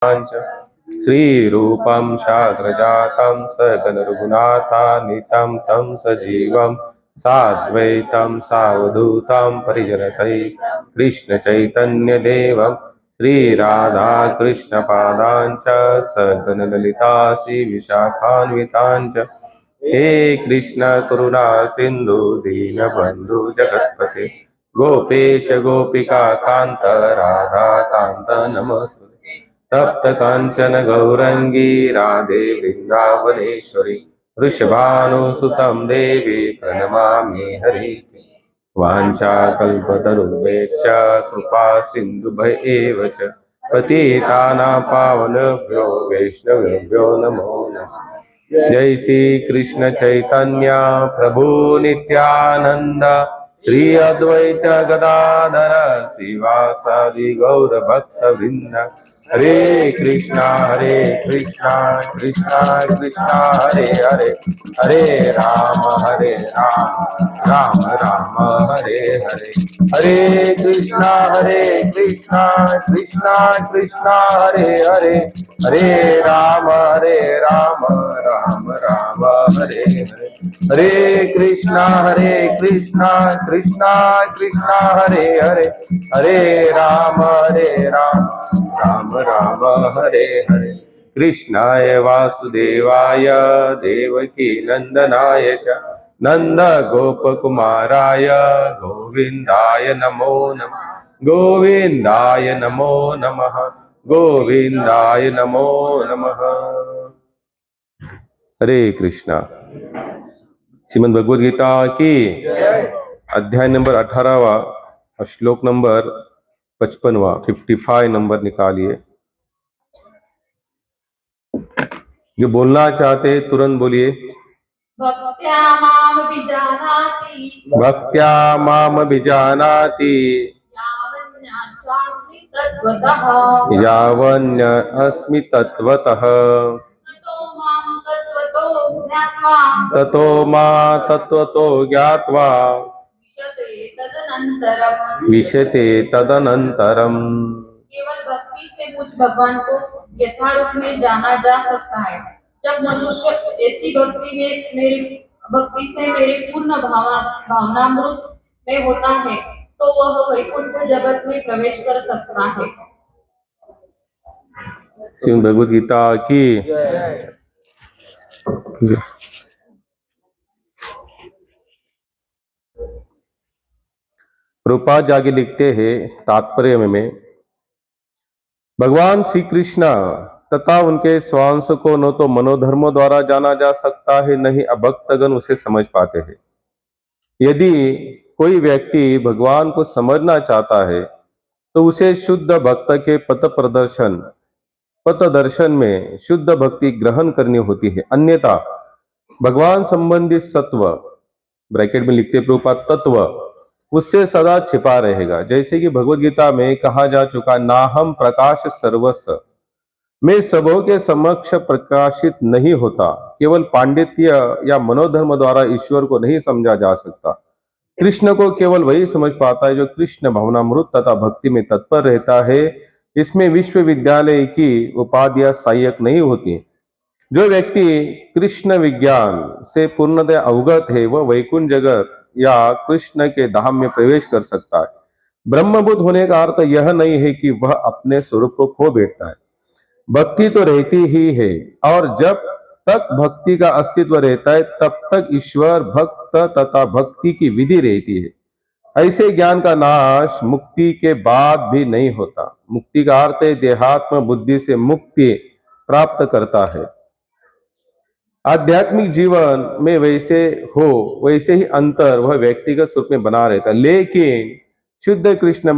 श्रीरूपं साग्रजातं सगणरघुनाथान्वितं तं सजीवं साद्वैतं सावधूतं परिजनसहितं कृष्णचैतन्यदेवं श्रीराधाकृष्णपादाञ्च सगणललिता श्रीविशाखान्विताञ्च हे कृष्ण करुणा सिंधु दीनबंधु जगत्पते गोपेश गोपिका कांत राधा कांत नमस्ते तप्त कांचन गौरंगी राधे वृंदावनेश्वरी वृषभानुसुतं देवी प्रणमामि हरि वाञ्छाकल्पतरुभ्यश्च कृपा सिन्धुभ्य एव च पतितानां पावनेभ्यो वैष्णवेभ्यो नमो नमः। जय श्री कृष्ण चैतन्य प्रभु नित्यानंद श्री अद्वैत गदाधर शिवासादि गौर भक्त वृंद हरे कृष्णा कृष्णा कृष्णा हरे हरे हरे राम राम राम हरे हरे हरे कृष्णा कृष्णा कृष्णा हरे हरे हरे राम राम राम हरे हरे हरे कृष्णा कृष्णा कृष्णा हरे हरे हरे राम राम हरे हरे कृष्णाय वासुदेवाय देवकी नंदनाय च नंद गोपकुमाराय गोविंदाय नमो नमः गोविंदाय नमो नमः गोविंदाय नमो नमः। हरे कृष्णा। श्रीमद् भगवद गीता की अध्याय नंबर 18वां और श्लोक नंबर 55वां 55 नंबर निकालिए। जो बोलना चाहते तुरंत बोलिए। भक्त्या माम विजानाति यावन्य अस्मि तत्वतः ततो मां तत्वतो ज्ञात्वा विशते तदनंतरम। केवल भक्ति से मुझ भगवान को यथारूप में जाना जा सकता है। जब मनुष्य ऐसी भक्ति से मेरे पूर्ण भावनामृत में होता है तो वह वैकुंठ जगत में प्रवेश कर सकता है। श्रीमद् भगवद गीता की प्रभुपाद जाके लिखते हैं तात्पर्य में भगवान श्री कृष्ण तथा उनके स्वांश को न तो मनोधर्मों द्वारा जाना जा सकता है न ही अभक्तगण उसे समझ पाते हैं। यदि कोई व्यक्ति भगवान को समझना चाहता है तो उसे शुद्ध भक्त के पथ दर्शन में शुद्ध भक्ति ग्रहण करनी होती है, अन्यथा भगवान संबंधी सत्व ब्रैकेट में लिखते प्रभुपाद तत्व उससे सदा छिपा रहेगा। जैसे कि भगवत गीता में कहा जा चुका, नाहम प्रकाश सर्वस्व, मैं सबों के समक्ष प्रकाशित नहीं होता। केवल पांडित्य या मनोधर्म द्वारा ईश्वर को नहीं समझा जा सकता। कृष्ण को केवल वही समझ पाता है जो कृष्ण भावनामृत तथा भक्ति में तत्पर रहता है। इसमें विश्वविद्यालय की उपाधियां सहायक नहीं होती। जो व्यक्ति कृष्ण विज्ञान से पूर्णतः अवगत है वह वैकुंठ जगत या कृष्ण के धाम में प्रवेश कर सकता है। ब्रह्मभूत होने का अर्थ यह नहीं है कि वह अपने स्वरूप को खो बैठता है। भक्ति तो रहती ही है और जब तक भक्ति का अस्तित्व रहता है तब तक ईश्वर भक्त तथा भक्ति की विधि रहती है। ऐसे ज्ञान का नाश मुक्ति के बाद भी नहीं होता। मुक्ति का अर्थ है देहात्म बुद्धि से मुक्ति प्राप्त करता है। आध्यात्मिक जीवन में वैसे ही अंतर वह व्यक्तिगत स्वरूप में बना रहता है, लेकिन शुद्ध कृष्ण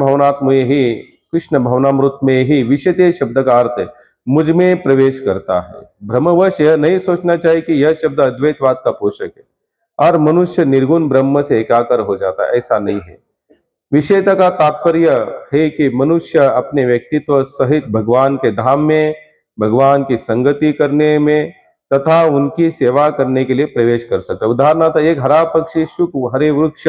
भावनामृत में ही विशते शब्द का अर्थ मुझ में प्रवेश करता है। भ्रमवश यह नहीं सोचना चाहिए कि यह शब्द अद्वैतवाद का पोषक है और मनुष्य निर्गुण ब्रह्म से एकाकार हो जाता है, ऐसा नहीं है। विषयता का तात्पर्य है कि मनुष्य अपने व्यक्तित्व सहित भगवान के धाम में भगवान की संगति करने में तथा उनकी सेवा करने के लिए प्रवेश कर सकता है। उदाहरणार्थ एक हरा पक्षी शुक हरे वृक्ष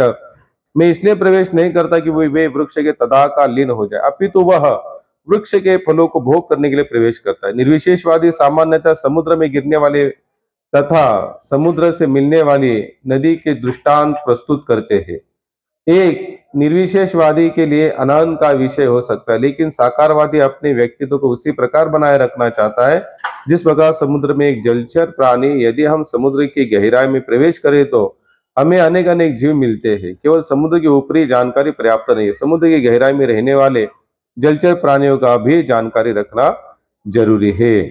में इसलिए प्रवेश नहीं करता कि वे वृक्ष के तदाकार लीन हो जाए, अपितु वह वृक्ष के फलों को भोग करने के लिए प्रवेश करता है। निर्विशेषवादी सामान्यतः समुद्र में गिरने वाले तथा समुद्र से मिलने वाली नदी के दृष्टांत प्रस्तुत करते हैं। एक निर्विशेषवादी के लिए अनंत का विषय हो सकता है, लेकिन साकारवादी अपने व्यक्तित्व को उसी प्रकार बनाए रखना चाहता है जिस प्रकार समुद्र में एक जलचर प्राणी, यदि हम समुद्र की गहराई में प्रवेश करें तो हमें अनेक अनेक जीव मिलते हैं। केवल समुद्र की ऊपरी जानकारी पर्याप्त नहीं है, समुद्र की गहराई में रहने वाले जलचर प्राणियों का भी जानकारी रखना जरूरी है।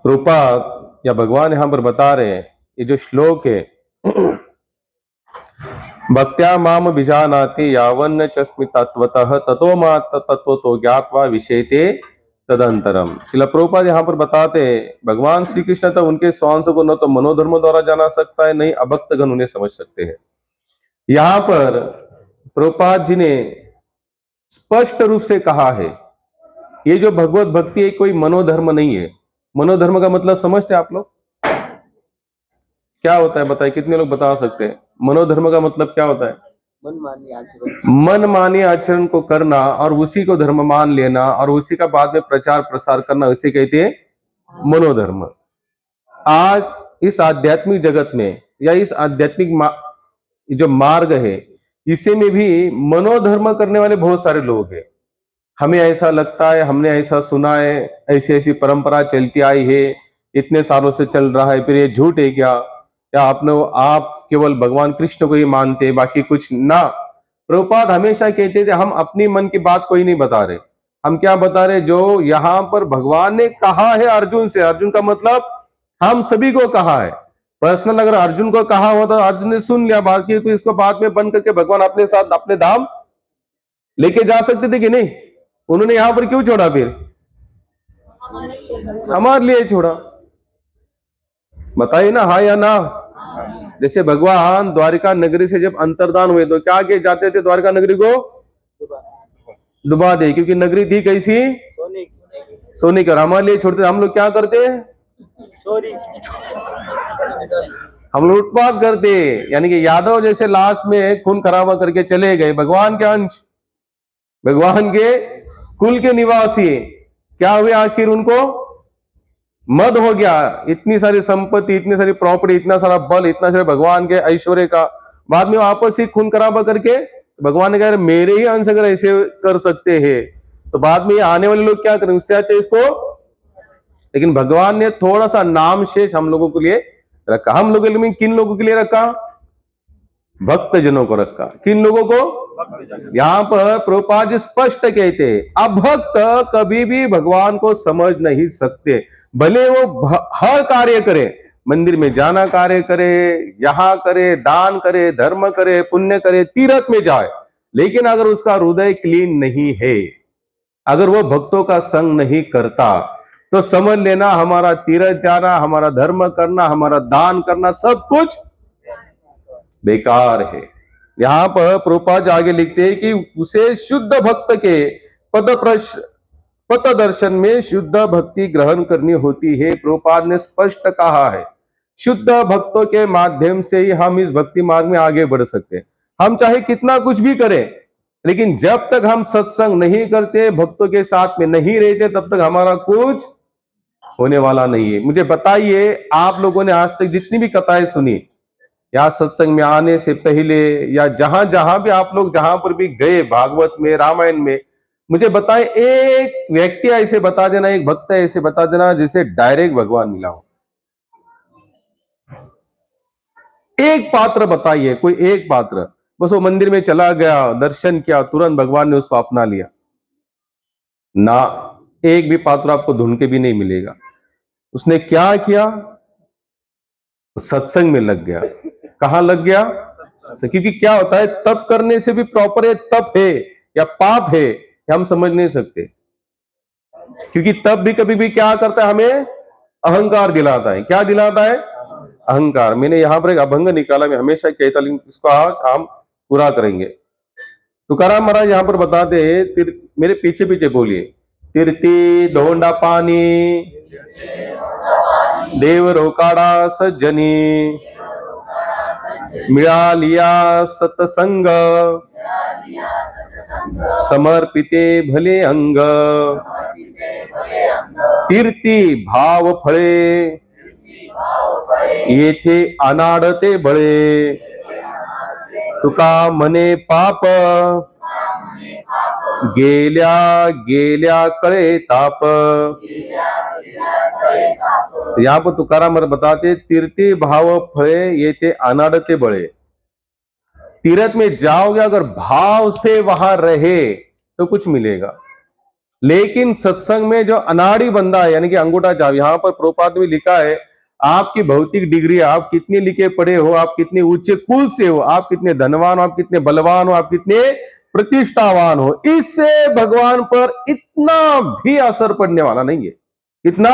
रूपात या भगवान यहां पर बता रहे हैं, ये जो श्लोक है, भक्त्या माम बीजानाति यावन्न चस्मि तत्वतः ततो मात तत्वतो ज्ञात्वा विषयते तदंतरम। श्रील प्रभुपाद यहाँ पर बताते हैं, भगवान श्री कृष्ण तो उनके स्वांश को न तो मनोधर्म द्वारा जाना सकता है, नहीं अभक्तगण उन्हें समझ सकते हैं। यहाँ पर प्रभुपाद जी ने स्पष्ट रूप से कहा है, ये जो भगवत भक्ति है कोई मनोधर्म नहीं है। मनोधर्म का मतलब समझते आप लोग क्या होता है? बताइए, कितने लोग बता सकते हैं मनोधर्म का मतलब क्या होता है? मनमानी आचरण को करना और उसी को धर्म मान लेना और उसी का बाद में प्रचार प्रसार करना, उसे कहते हैं मनोधर्म। आज इस आध्यात्मिक जगत में या इस आध्यात्मिक जो मार्ग है, इसे में भी मनोधर्म करने वाले बहुत सारे लोग हैं। हमें ऐसा लगता है, हमने ऐसा सुना है, ऐसी ऐसी परंपरा चलती आई है, इतने सालों से चल रहा है, फिर ये झूठ है क्या? या आप केवल भगवान कृष्ण को ही मानते, बाकी कुछ ना। प्रभुपाद हमेशा कहते थे, हम अपनी मन की बात कोई नहीं बता रहे, हम क्या बता रहे, जो यहाँ पर भगवान ने कहा है अर्जुन से। अर्जुन का मतलब हम सभी को कहा है। पर्सनल अगर अर्जुन को कहा होता तो अर्जुन ने सुन लिया, बाकी तो इसको बाद में बंद करके भगवान अपने साथ अपने धाम लेके जा सकते थे कि नहीं? उन्होंने यहां पर क्यों छोड़ा? फिर हमारे लिए छोड़ा। बताइए ना, हाँ या ना? जैसे भगवान द्वारिका नगरी से जब अंतर्धान हुए तो क्या के जाते थे? द्वारिका नगरी को डुबा दे, क्योंकि नगरी थी कैसी? सोने का। हमारे लिए छोड़ते, हम लोग क्या करते? हम लोग उत्पात करते, यानी कि यादव जैसे लास्ट में खून खराबा करके चले गए। भगवान के अंश, भगवान के कुल के निवासी क्या हुए? आखिर उनको मद हो गया। इतनी सारी संपत्ति, इतनी सारी प्रॉपर्टी, इतना सारा बल, इतना सारे भगवान के ऐश्वर्य का, बाद में आपस ही खून खराबा करके भगवान ने कहा मेरे ही अंश अगर ऐसे कर सकते हैं तो बाद में आने वाले लोग क्या करें? उससे अच्छा इसको। लेकिन भगवान ने थोड़ा सा नाम शेष हम लोगों के लिए रखा। हम लोगों के लिए किन लोगों के लिए रखा? भक्त जनों को रखा। किन लोगों को? यहाँ पर प्रभुपाद जी स्पष्ट कहते हैं, अभक्त कभी भी भगवान को समझ नहीं सकते, भले वो हर कार्य करे, मंदिर में जाना कार्य करे, यहाँ करे, दान करे, धर्म करे, पुण्य करे, तीर्थ में जाए, लेकिन अगर उसका हृदय क्लीन नहीं है, अगर वो भक्तों का संग नहीं करता, तो समझ लेना हमारा तीर्थ जाना, हमारा धर्म करना, हमारा दान करना सब कुछ बेकार है। यहां पर प्रभुपाद आगे लिखते हैं कि उसे शुद्ध भक्त के पद दर्शन में शुद्ध भक्ति ग्रहण करनी होती है। प्रभुपाद ने स्पष्ट कहा है, शुद्ध भक्तों के माध्यम से ही हम इस भक्ति मार्ग में आगे बढ़ सकते हैं। हम चाहे कितना कुछ भी करें, लेकिन जब तक हम सत्संग नहीं करते, भक्तों के साथ में नहीं रहते, तब तक हमारा कुछ होने वाला नहीं है। मुझे बताइए, आप लोगों ने आज तक जितनी भी कथाएं सुनी या सत्संग में आने से पहले या जहां जहां भी आप लोग जहां पर भी गए, भागवत में, रामायण में, मुझे बताएं एक व्यक्ति ऐसे बता देना, एक भक्त ऐसे बता देना जिसे डायरेक्ट भगवान मिला हो। एक पात्र बताइए, कोई एक पात्र। बस वो मंदिर में चला गया, दर्शन किया, तुरंत भगवान ने उसको अपना लिया ना। एक भी पात्र आपको ढूंढ के भी नहीं मिलेगा। उसने क्या किया? सत्संग में लग गया। कहां लग गया? क्योंकि क्या होता है, तप करने से भी प्रॉपर है तप है या पाप है, हम समझ नहीं सकते। क्योंकि तप भी कभी भी क्या करता है? हमें अहंकार दिलाता है। क्या दिलाता है? अहंकार। मैंने यहां पर एक अभंग निकाला, मैं हमेशा कहता, लेकिन इसको आज हम पूरा करेंगे। तुकाराम महाराज यहां पर बताते हैं, मेरे पीछे पीछे बोलिए, तीर्थी धोंडा पानी देव रोकाड़ा सज्जनी, मिळालिया सत्संग समर्पिते भले अंग, तीर्थी भाव फळे, येथे अनाडते बळे, तुका मने पाप, गेल्या गेल्या कळे ताप। तो यहाँ पर तुकाराम बताते, तीर्थी भाव फळे येथे अनाडते बळे। तीर्थ में जाओगे अगर भाव से वहां रहे तो कुछ मिलेगा, लेकिन सत्संग में जो अनाड़ी बंदा है, यानी कि अंगूठा छाप, यहां पर प्रोपात में लिखा है आपकी भौतिक डिग्री, आप कितने लिखे पढ़े हो, आप कितने ऊंचे कुल से हो, आप कितने धनवान हो, आप कितने बलवान हो, आप कितने प्रतिष्ठावान हो, इससे भगवान पर इतना भी असर पड़ने वाला नहीं है। कितना?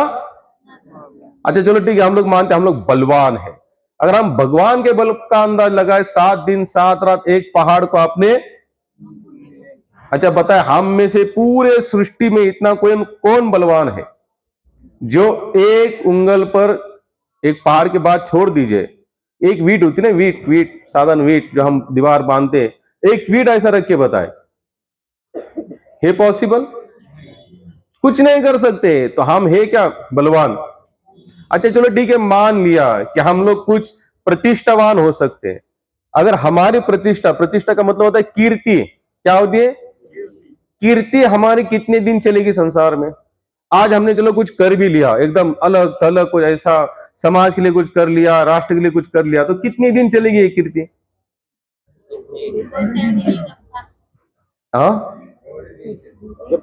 अच्छा चलो ठीक है, हम लोग मानते हैं हम लोग बलवान है। अगर हम भगवान के बल का अंदाज लगाए, 7 दिन 7 रात एक पहाड़ को आपने, अच्छा बताए हम में से पूरे सृष्टि में इतना कौन बलवान है जो एक उंगल पर, एक पहाड़ के बाद छोड़ दीजिए, एक वीट होती ना, वीट साधारण वीट जो हम दीवार बांधते, एक वीट ऐसा रख के बताए, है पॉसिबल? कुछ नहीं कर सकते। तो हम है क्या? बलवान। अच्छा चलो ठीक है, मान लिया कि हम लोग कुछ प्रतिष्ठावान हो सकते हैं। अगर हमारी प्रतिष्ठा का मतलब होता है कीर्ति, क्या होती है? कीर्ति हमारी कितने दिन चलेगी संसार में? आज हमने चलो कुछ कर भी लिया, एकदम अलग थलग कुछ ऐसा, समाज के लिए कुछ कर लिया, राष्ट्र के लिए कुछ कर लिया, तो कितने दिन चलेगी ये कीर्ति? हाँ,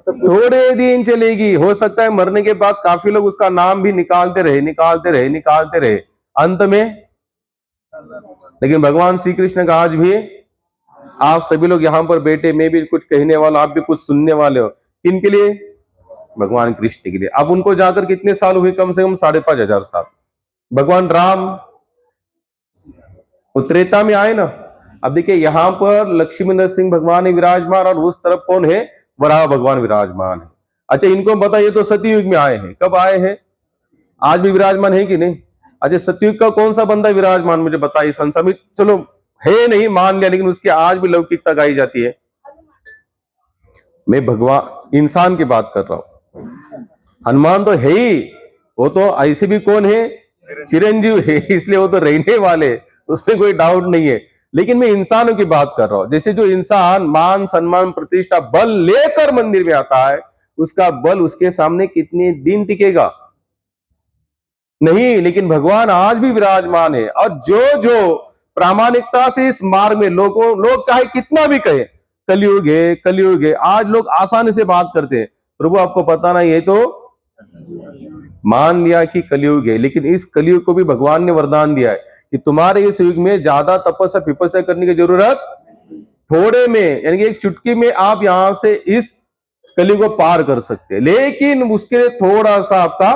थोड़े दिन चलेगी। हो सकता है मरने के बाद काफी लोग उसका नाम भी निकालते रहे अंत में। लेकिन भगवान श्री कृष्ण का आज भी, आप सभी लोग यहाँ पर बैठे, मैं भी कुछ कहने वाला, आप भी कुछ सुनने वाले हो, किनके लिए? भगवान कृष्ण के लिए। अब उनको जाकर कितने साल हुए? कम से कम 5,500 साल। भगवान राम त्रेता में आए ना। अब देखिए यहाँ पर लक्ष्मी नरसिंह भगवान विराजमान, और उस तरफ कौन है? वराह भगवान विराजमान है। अच्छा इनको बताइए, तो सतयुग में आए हैं। कब आए हैं? आज भी विराजमान है कि नहीं? अच्छा सतयुग का कौन सा बंदा विराजमान, मुझे बताइए संसार में। चलो है नहीं मान लिया, लेकिन उसकी आज भी लौकिकता गाई जाती है। मैं भगवान इंसान की बात कर रहा हूं। हनुमान तो है ही, वो तो ऐसे भी कौन है? चिरंजीव है, इसलिए वो तो रहने वाले, उसमें कोई डाउट नहीं है। लेकिन मैं इंसानों की बात कर रहा हूं। जैसे जो इंसान मान सम्मान प्रतिष्ठा बल लेकर मंदिर में आता है, उसका बल उसके सामने कितने दिन टिकेगा? नहीं। लेकिन भगवान आज भी विराजमान है, और जो प्रामाणिकता से इस मार्ग में लोग चाहे कितना भी कहे कलयुग है, आज लोग आसानी से बात करते हैं, प्रभु आपको पता नहीं है, तो मान लिया कि कलयुग है। लेकिन इस कलयुग को भी भगवान ने वरदान दिया है कि तुम्हारे इस युग में ज्यादा तपस्या करने की जरूरत, थोड़े में, यानी कि एक चुटकी में आप यहां से इस कलयुग को पार कर सकते हैं। लेकिन उसके लिए थोड़ा सा आपका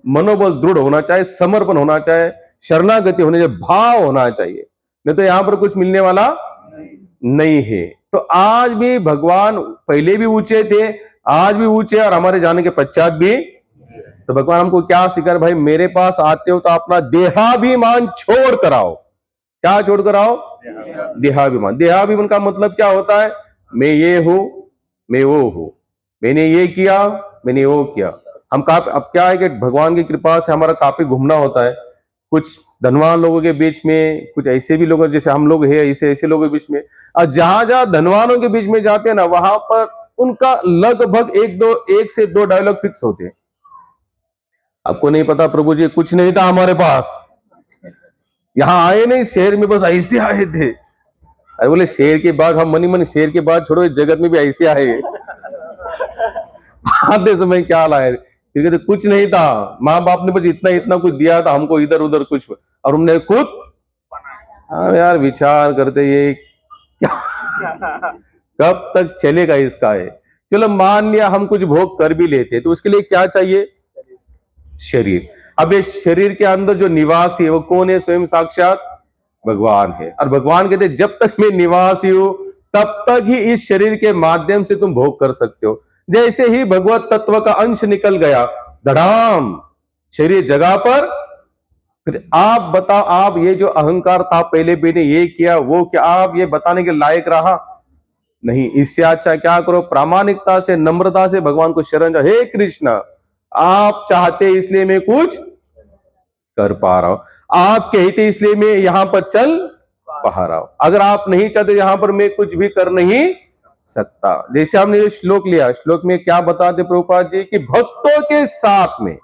मनोबल दृढ़ होना चाहिए, समर्पण होना चाहिए, शरणागति होने चाहिए, भाव होना चाहिए, नहीं तो यहां पर कुछ मिलने वाला नहीं है। तो आज भी भगवान पहले भी ऊंचे थे, आज भी ऊंचे, और हमारे जाने के पश्चात भी। तो भगवान हमको क्या सिखा? भाई मेरे पास आते हो तो अपना देहाभिमान छोड़ कर आओ। क्या छोड़ कर आओ? देहाभिमान। देहाभिमान का मतलब क्या होता है? मैं ये हूं, मैं वो हूं, मैंने ये किया, मैंने वो किया। हम काफी, अब क्या है कि भगवान की कृपा से हमारा काफी घूमना होता है, कुछ धनवान लोगों के बीच में, कुछ ऐसे भी लोग जैसे हम लोग हैं, ऐसे लोगों के बीच में। और जहां जहां धनवानों के बीच में जाते हैं ना, वहां पर उनका लगभग 1 से 2 डायलॉग फिक्स होते हैं। आपको नहीं पता प्रभु जी, कुछ नहीं था हमारे पास, यहां आए नहीं, शहर में बस ऐसे आए थे। अरे बोले शहर के बाद, हम मनी शहर के बाद छोड़ो, जगत में भी ऐसे आए। आते समय क्या लाए? फिर कहते कुछ नहीं था, माँ बाप ने बस इतना कुछ दिया था हमको, इधर उधर कुछ, और हमने खुद। हाँ यार, विचार करते ये क्या कब तक चलेगा इसका है। चलो मान लिया हम कुछ भोग कर भी लेते, तो उसके लिए क्या चाहिए? शरीर। अब ये शरीर के अंदर जो निवासी है वो कौन है? स्वयं साक्षात भगवान है। और भगवान कहते जब तक मैं निवासी हूं तब तक ही इस शरीर के माध्यम से तुम भोग कर सकते हो। जैसे ही भगवत तत्व का अंश निकल गया, धड़ाम शरीर जगह पर। फिर आप बताओ, आप ये जो अहंकार था पहले मैंने ये किया वो क्या, आप ये बताने के लायक रहा? नहीं, इससे अच्छा क्या करो, प्रामाणिकता से नम्रता से भगवान को शरण जाओ। हे कृष्ण, आप चाहते इसलिए मैं कुछ कर पा रहा हूं, आप कहते इसलिए मैं यहां पर चल पा रहा हूं। अगर आप नहीं चाहते यहां पर मैं कुछ भी कर नहीं सकता। जैसे हमने ये श्लोक लिया, श्लोक में क्या बताते प्रभुपाद जी कि भक्तों के साथ में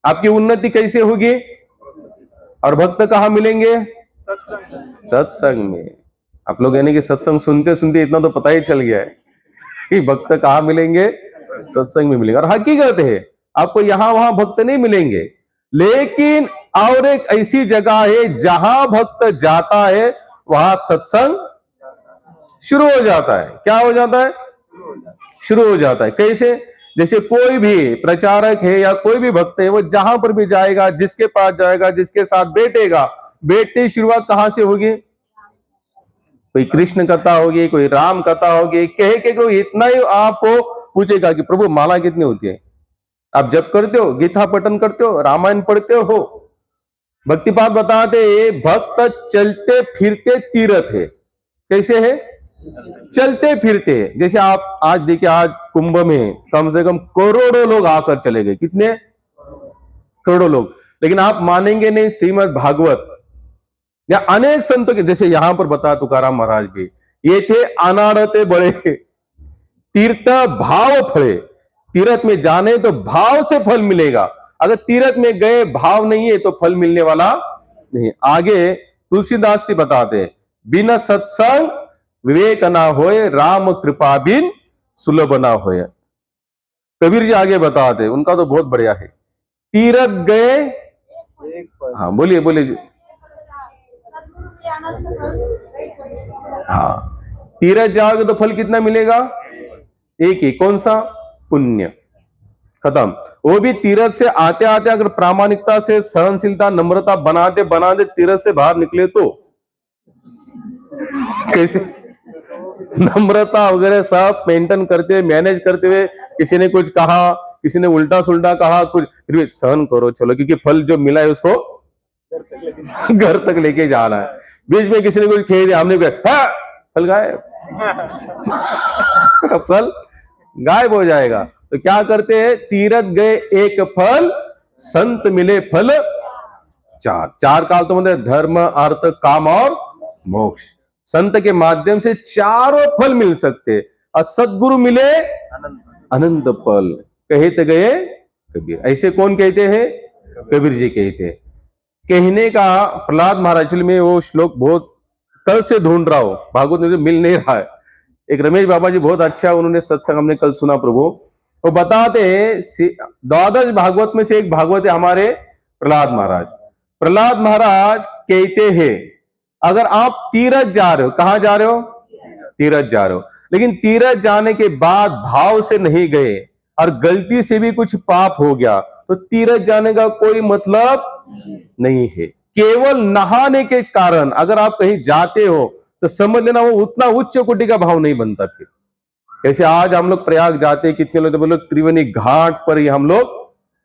आपकी उन्नति कैसे होगी, और भक्त कहां मिलेंगे, सत्संग में। आप लोग यानी कि सत्संग सुनते सुनते इतना तो पता ही चल गया है कि भक्त कहां मिलेंगे, सत्संग में मिलेंगे। और हकीकत है आपको यहां वहां भक्त नहीं मिलेंगे, लेकिन और एक ऐसी जगह है जहां भक्त जाता है वहां सत्संग शुरू हो जाता है। क्या हो जाता है, शुरू हो जाता है। कैसे, जैसे कोई भी प्रचारक है या कोई भी भक्त है, वो जहां पर भी जाएगा, जिसके पास जाएगा, जिसके साथ बैठेगा, बैठने की शुरुआत कहां से होगी, कोई कृष्ण कथा होगी, कोई राम कथा होगी, कहे के कोई इतना ही आपको पूछेगा कि प्रभु माला कितनी होती है, आप जप करते हो, गीता पठन करते हो, रामायण पढ़ते हो। भक्तिपाद बताते भक्त चलते फिरते तीर्थ है। कैसे है, चलते फिरते। जैसे आप आज देखिए, आज कुंभ में कम से कम करोड़ों लोग आकर चले गए, कितने करोड़ों लोग। लेकिन आप मानेंगे नहीं, श्रीमद् भागवत या अनेक संतों के, जैसे यहां पर बता तुकाराम महाराज भी, ये थे अनाड़ते बड़े तीर्थ भाव फले। तीर्थ में जाने तो भाव से फल मिलेगा, अगर तीर्थ में गए भाव नहीं है तो फल मिलने वाला नहीं। आगे तुलसीदास जी बताते बिना सत्संग विवेक ना होए, राम कृपा बिन सुलभ ना होए। कबीर जी आगे बताते, उनका तो बहुत बढ़िया है, तीर्थ गए, हाँ बोलिए बोलिए जी। हाँ, तीर्थ जाओगे तो फल कितना मिलेगा, एक ही, कौन सा, पुण्य। खत्म। वो भी तीर्थ से आते आते अगर प्रामाणिकता से सहनशीलता नम्रता बनाते बनाते तीर्थ से बाहर निकले तो कैसे, नम्रता वगैरह सब मेंटेन करते हुए, मैनेज करते हुए, किसी ने कुछ कहा, किसी ने उल्टा सुल्टा कहा, कुछ फिर भी सहन करो चलो, क्योंकि फल जो मिला है उसको घर तक लेके जाना है। बीच में किसी ने कुछ कह दिया, हमने कहा फल गायब फल गायब हो जाएगा। तो क्या करते हैं, तीर्थ गए एक फल, संत मिले फल चार। चार काल तो मतलब धर्म अर्थ काम और मोक्ष। संत के माध्यम से चारों फल मिल सकते, और सदगुरु मिले अनंत फल। कहते गए कबीर, ऐसे कौन कहते हैं, कबीर जी कहते हैं। कहने का प्रहलाद महाराज में वो श्लोक बहुत कल से ढूंढ रहा हो, भागवत में मिल नहीं रहा है। एक रमेश बाबा जी बहुत अच्छा, उन्होंने सत्संग हमने कल सुना प्रभु, वो बताते हैं द्वादश भागवत में से एक भागवत है हमारे प्रहलाद महाराज। प्रहलाद महाराज कहते हैं अगर आप तीर्थ जा रहे हो, कहां जा रहे हो, तीर्थ जा रहे हो, लेकिन तीर्थ जाने के बाद भाव से नहीं गए और गलती से भी कुछ पाप हो गया, तो तीर्थ जाने का कोई मतलब नहीं है। केवल नहाने के कारण अगर आप कहीं जाते हो तो समझ लेना वो उतना उच्च कोटि का भाव नहीं बनता। फिर जैसे आज हम लोग प्रयाग जाते हैं, कितने लोग, तो बोलो त्रिवेणी घाट पर ही हम लोग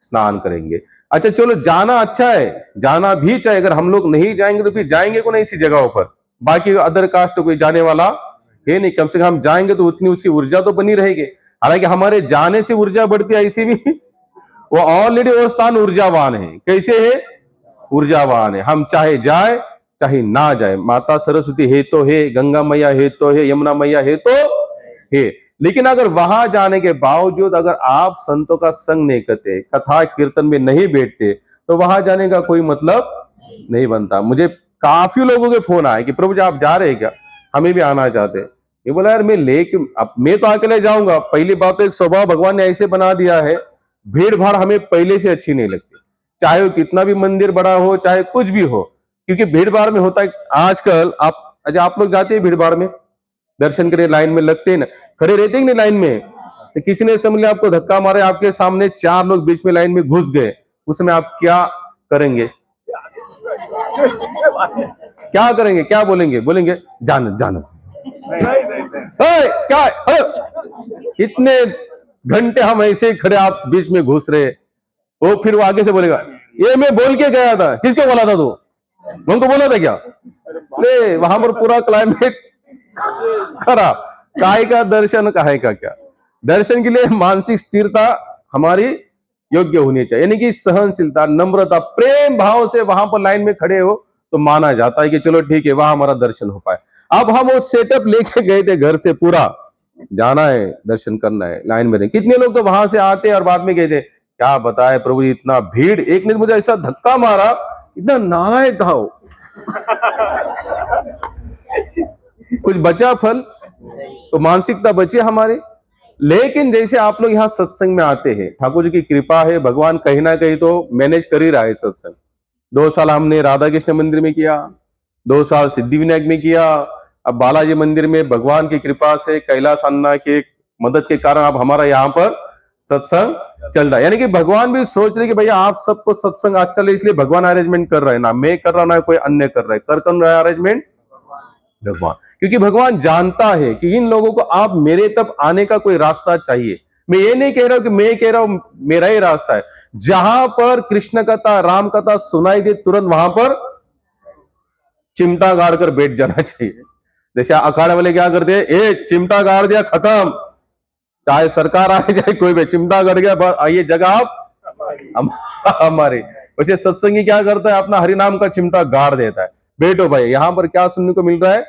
स्नान करेंगे। अच्छा चलो, जाना अच्छा है, जाना भी चाहिए। अगर हम लोग नहीं जाएंगे तो फिर जाएंगे को नहीं इसी जगहों पर, बाकी अदर कास्ट तो कोई जाने वाला है नहीं। कम से कम हम जाएंगे तो उतनी उसकी ऊर्जा तो बनी रहेगी। हालांकि हमारे जाने से ऊर्जा बढ़ती है, ऐसी भी वो ऑलरेडी वो स्थान ऊर्जावान है। कैसे है, ऊर्जावान है। हम चाहे जाए चाहे ना जाए, माता सरस्वती है तो है, गंगा मैया है तो है, यमुना मैया है तो है। लेकिन अगर वहां जाने के बावजूद अगर आप संतों का संग नहीं करते, कथा कीर्तन में नहीं बैठते, तो वहां जाने का कोई मतलब नहीं बनता। मुझे काफी लोगों के फोन आए कि प्रभु जी आप जा रहे हैं क्या, हमें भी आना चाहते। ये बोला यार मैं लेके, अब मैं तो अकेले जाऊंगा। पहली बात तो एक स्वभाव भगवान ने ऐसे बना दिया है, भीड़ भाड़ हमें पहले से अच्छी नहीं लगती, चाहे वो कितना भी मंदिर बड़ा हो, चाहे कुछ भी हो। क्योंकि भीड़ भाड़ में होता है आजकल, आप लोग जाते हैं भीड़ भाड़ में दर्शन करे, लाइन में लगते हैं ना, खड़े रहते हैं नहीं लाइन में, तो किसी ने समझ लिया आपको धक्का मारे, आपके सामने चार लोग बीच में लाइन में घुस गए, उसमें आप क्या करेंगे, क्या करेंगे, क्या बोलेंगे, बोलेंगे जान जान क्या इतने घंटे हम ऐसे खड़े, आप बीच में घुस रहे। वो फिर वो आगे से बोलेगा ये मैं बोल के गया था, किसको बोला था तू, उनको बोला था क्या, ले वहां पर पूरा क्लाइमेट खराब। काय का दर्शन, काहे का क्या। दर्शन के लिए मानसिक स्थिरता हमारी योग्य होनी चाहिए, यानी कि सहनशीलता, नम्रता, प्रेम भाव से वहां पर लाइन में खड़े हो तो माना जाता है कि चलो ठीक है, वहां हमारा दर्शन हो पाए। अब हम वो सेटअप लेके गए थे घर से, पूरा जाना है, दर्शन करना है, लाइन में रहे। कितने लोग तो वहां से आते और बाद में गए थे, क्या बताए प्रभु जी, इतना भीड़। एक ने मुझे ऐसा धक्का मारा, इतना नालायक था वो। कुछ बचा फल तो मानसिकता बची हमारी। लेकिन जैसे आप लोग यहाँ सत्संग में आते हैं, ठाकुर जी की कृपा है, भगवान कहीं ना कहीं तो मैनेज कर ही रहा है सत्संग। 2 साल हमने राधा कृष्ण मंदिर में किया, 2 साल सिद्धि विनायक में किया, अब बालाजी मंदिर में भगवान की कृपा से कैलाश अन्ना के मदद के कारण अब हमारा यहाँ पर सत्संग चल रहा है। यानी कि भगवान भी सोच रहे कि भैया आप सबको सत्संग आज चले, इसलिए भगवान अरेंजमेंट कर रहे हैं, ना मैं कर रहा ना कोई अन्य कर रहा है। कर कौन रहा है अरेंजमेंट? भगवान। क्योंकि भगवान जानता है कि इन लोगों को आप मेरे तक आने का कोई रास्ता चाहिए। मैं ये नहीं कह रहा हूं कि मैं कह रहा हूं मेरा ही रास्ता है। जहां पर कृष्ण कथा, राम कथा सुनाई दे, तुरंत वहां पर चिमटा गाड़ कर बैठ जाना चाहिए। जैसे अखाड़े वाले क्या करते हैं, ए चिमटा गाड़ दिया, खत्म, चाहे सरकार आए चाहे कोई भी, चिमटा गड़ गया, बस आइए जगह आप हमारे। वैसे सत्संगी क्या करता है, अपना हरिनाम का चिमटा गाड़ देता है, बैठो भाई। यहां पर क्या सुनने को मिल रहा है?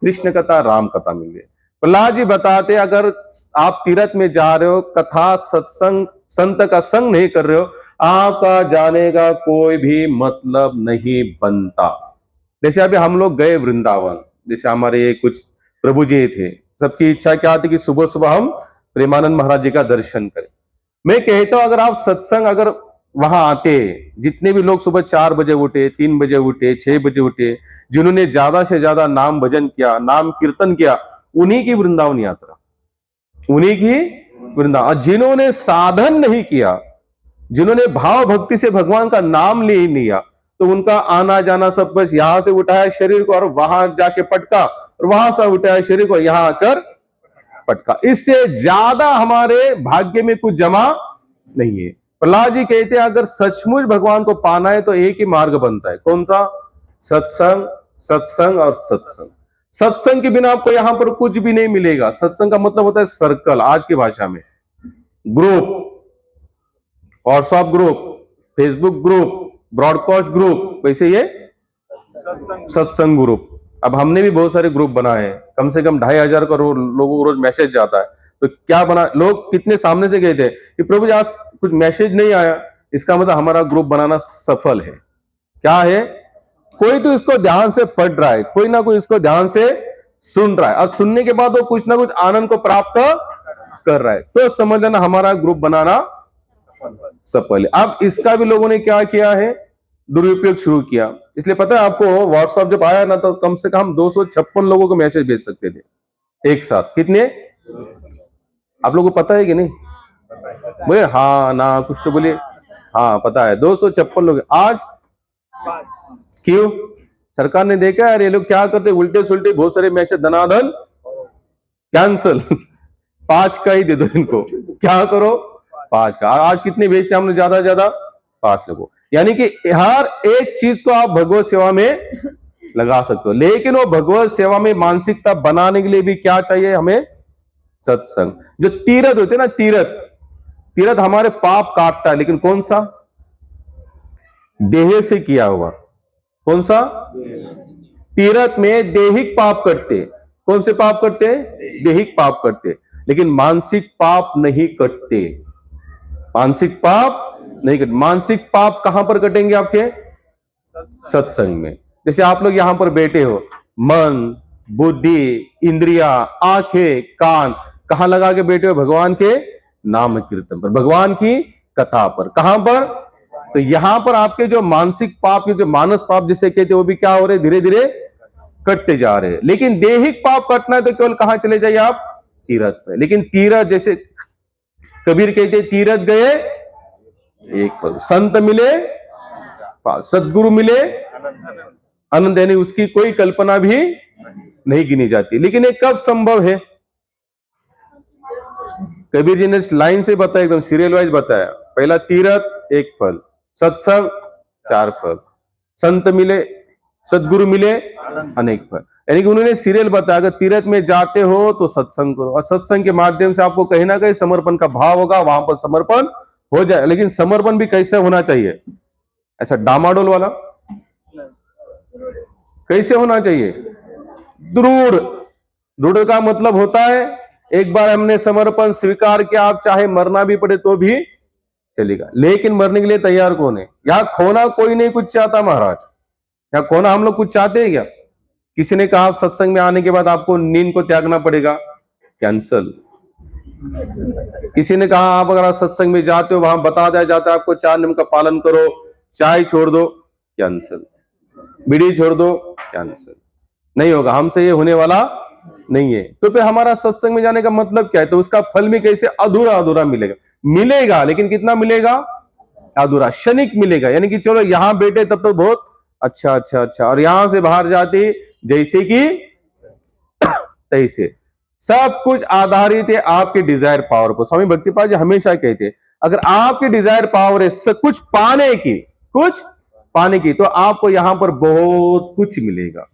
कृष्ण कथा, राम कथा मिल रही है। प्रहलाद जी बताते, अगर आप तीर्थ में जा रहे हो, कथा सत्संग संत का संग नहीं कर रहे हो, आपका जाने का कोई भी मतलब नहीं बनता। जैसे अभी हम लोग गए वृंदावन, जैसे हमारे कुछ प्रभु जी थे, सबकी इच्छा क्या थी कि सुबह सुबह हम प्रेमानंद महाराज जी का दर्शन करें। मैं कहता हूं अगर आप सत्संग अगर वहां आते, जितने भी लोग सुबह 4 बजे उठे, 3 बजे उठे, 6 बजे उठे, जिन्होंने ज्यादा से ज्यादा नाम भजन किया, नाम कीर्तन किया, उन्हीं की वृंदावन यात्रा, उन्हीं की वृंदावन। जिन्होंने साधन नहीं किया, जिन्होंने भाव भक्ति से भगवान का नाम ले ही लिया, तो उनका आना जाना सब बस यहां से उठाया शरीर को और वहां जाके पटका, और वहां से उठाया शरीर को यहां आकर पटका। इससे ज्यादा हमारे भाग्य में कुछ जमा नहीं है। प्रहलाद जी कहते हैं अगर सचमुच भगवान को पाना है तो एक ही मार्ग बनता है, कौन सा? सत्संग, सत्संग और सत्संग। सत्संग के बिना आपको यहां पर कुछ भी नहीं मिलेगा। सत्संग का मतलब होता है सर्कल, आज की भाषा में group, WhatsApp group, Facebook group, broadcast group, वैसे ये सत्संग ग्रुप। अब हमने भी बहुत सारे ग्रुप बनाए हैं, कम से कम 2500 करोड़ लोगों को रोज मैसेज जाता है। तो क्या बना, लोग कितने सामने से गए थे कि प्रभु जी आज कुछ मैसेज नहीं आया, इसका मतलब हमारा ग्रुप बनाना सफल है। क्या है? कोई तो इसको ध्यान से पढ़ रहा है, कोई ना कोई इसको ध्यान से सुन रहा है, और सुनने के बाद वो कुछ ना कुछ आनंद को प्राप्त कर रहा है, तो समझ लेना हमारा ग्रुप बनाना सफल है। अब इसका भी लोगों ने क्या किया है, दुरुपयोग शुरू किया। इसलिए पता है आपको, व्हाट्सएप जब आया ना, तो कम से कम 256 लोगों को मैसेज भेज सकते थे एक साथ। कितने? आप लोगों को पता है कि नहीं? बोले हाँ ना, कुछ तो बोलिए। हाँ पता है, 256 लोग। आज क्यों? सरकार ने देखा यार ये लोग क्या करते, उल्टे सुल्टे बहुत सारे मैसेज, धनाधन कैंसल, 5 का ही दे दो इनको, क्या करो 5 का। आज कितने भेजते हमने? ज्यादा ज्यादा 5 लोगों। यानी कि हर एक चीज को आप भगवत सेवा में लगा सकते हो, लेकिन वो भगवत सेवा में मानसिकता बनाने के लिए भी क्या चाहिए हमें? सत्संग। जो तीर्थ होते ना, तीर्थ हमारे पाप काटता है, लेकिन कौन सा? देह से किया हुआ। कौन सा? तीर्थ में देहिक पाप करते। कौन से पाप करते? देहिक पाप करते, लेकिन मानसिक पाप नहीं कटते। मानसिक पाप नहीं कटते। मानसिक पाप कहां पर कटेंगे आपके? सत्संग में। जैसे आप लोग यहां पर बैठे हो, मन, बुद्धि, इंद्रिया, आंखें, कान कहां लगा के बैठे हो? भगवान के नाम कीर्तन पर, भगवान की कथा पर। कहां पर? तो यहां पर आपके जो मानसिक पाप, जो मानस पाप जिसे कहते हैं, वो भी क्या हो रहे? धीरे धीरे कटते जा रहे हैं। लेकिन देहिक पाप कटना है तो केवल कहां चले जाइए आप? तीर्थ पे। लेकिन तीर्थ, जैसे कबीर कहते, तीर्थ गए एक पल, संत मिले सदगुरु मिले आनंद, यानी उसकी कोई कल्पना भी नहीं गिनी जाती। लेकिन ये कब संभव है? कबीर जी ने लाइन से बताया, एकदम सीरियल वाइज बताया। पहला तीर्थ 1 फल, सत्संग 4 फल, संत मिले, सदगुरु मिले अनेक फल। यानी कि उन्होंने सीरियल बताया, अगर तीर्थ में जाते हो तो सत्संग करो, और सत्संग के माध्यम से आपको कहीं ना कहीं समर्पण का भाव होगा, वहां पर समर्पण हो जाए। लेकिन समर्पण भी कैसे होना चाहिए? ऐसा डामाडोल वाला कैसे होना चाहिए? दृढ़। दृढ़ का मतलब होता है एक बार हमने समर्पण स्वीकार किया, आप चाहे मरना भी पड़े तो भी चलेगा। लेकिन मरने के लिए तैयार कौन है? यहां खोना कोई नहीं कुछ चाहता महाराज, यहां खोना हम लोग कुछ चाहते हैं क्या? किसी ने कहा सत्संग में आने के बाद आपको नींद को त्यागना पड़ेगा, कैंसल। किसी ने कहा आप अगर आप सत्संग में जाते हो, वहां बता दिया जाता है आपको 4 नियम का पालन करो, चाय छोड़ दो, कैंसल। बीड़ी छोड़ दो, कैंसल। नहीं होगा, हमसे ये होने वाला नहीं है। तो फिर हमारा सत्संग में जाने का मतलब क्या है? तो उसका फल भी कैसे अधूरा अधूरा मिलेगा, मिलेगा लेकिन कितना मिलेगा? अधूरा, क्षणिक मिलेगा। यानी कि चलो यहां बैठे तब तो बहुत अच्छा अच्छा अच्छा, और यहां से बाहर जाते जैसे कि तैसे। सब कुछ आधारित है आपके डिजायर पावर पर। स्वामी भक्तिपाद जी हमेशा कहते हैं अगर आपकी डिजायर पावर है कुछ पाने की तो आपको यहां पर बहुत कुछ मिलेगा।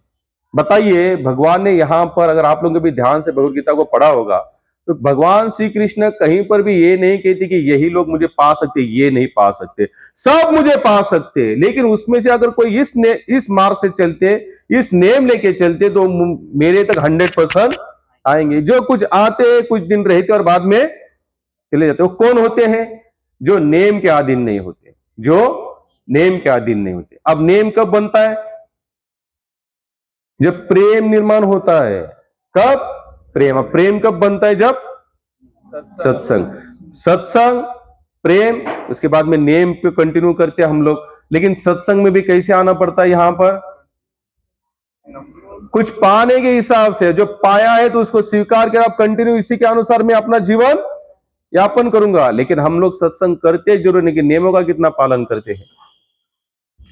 बताइए, भगवान ने यहां पर, अगर आप लोगों भी ध्यान से भगवत गीता को पढ़ा होगा, तो भगवान श्री कृष्ण कहीं पर भी ये नहीं कहते कि यही लोग मुझे पा सकते, ये नहीं पा सकते, सब मुझे पा सकते। लेकिन उसमें से अगर कोई इस मार्ग से चलते, इस नेम लेके चलते, तो मेरे तक 100% आएंगे। जो कुछ आते, कुछ दिन रहते और बाद में चले जाते, वो कौन होते हैं? जो नेम के अधीन नहीं होते, जो नेम के अधीन नहीं होते। अब नेम कब बनता है? जब प्रेम निर्माण होता है। कब? प्रेम। अब प्रेम कब बनता है? जब सत्संग, प्रेम, उसके बाद में नेम पे कंटिन्यू करते हैं हम लोग। लेकिन सत्संग में भी कैसे आना पड़ता है? यहां पर कुछ पाने के हिसाब से, जो पाया है तो उसको स्वीकार कर आप कंटिन्यू इसी के अनुसार मैं अपना जीवन यापन करूंगा। लेकिन हम लोग सत्संग करते जरूर, लेकिन नियमों का कितना पालन करते हैं?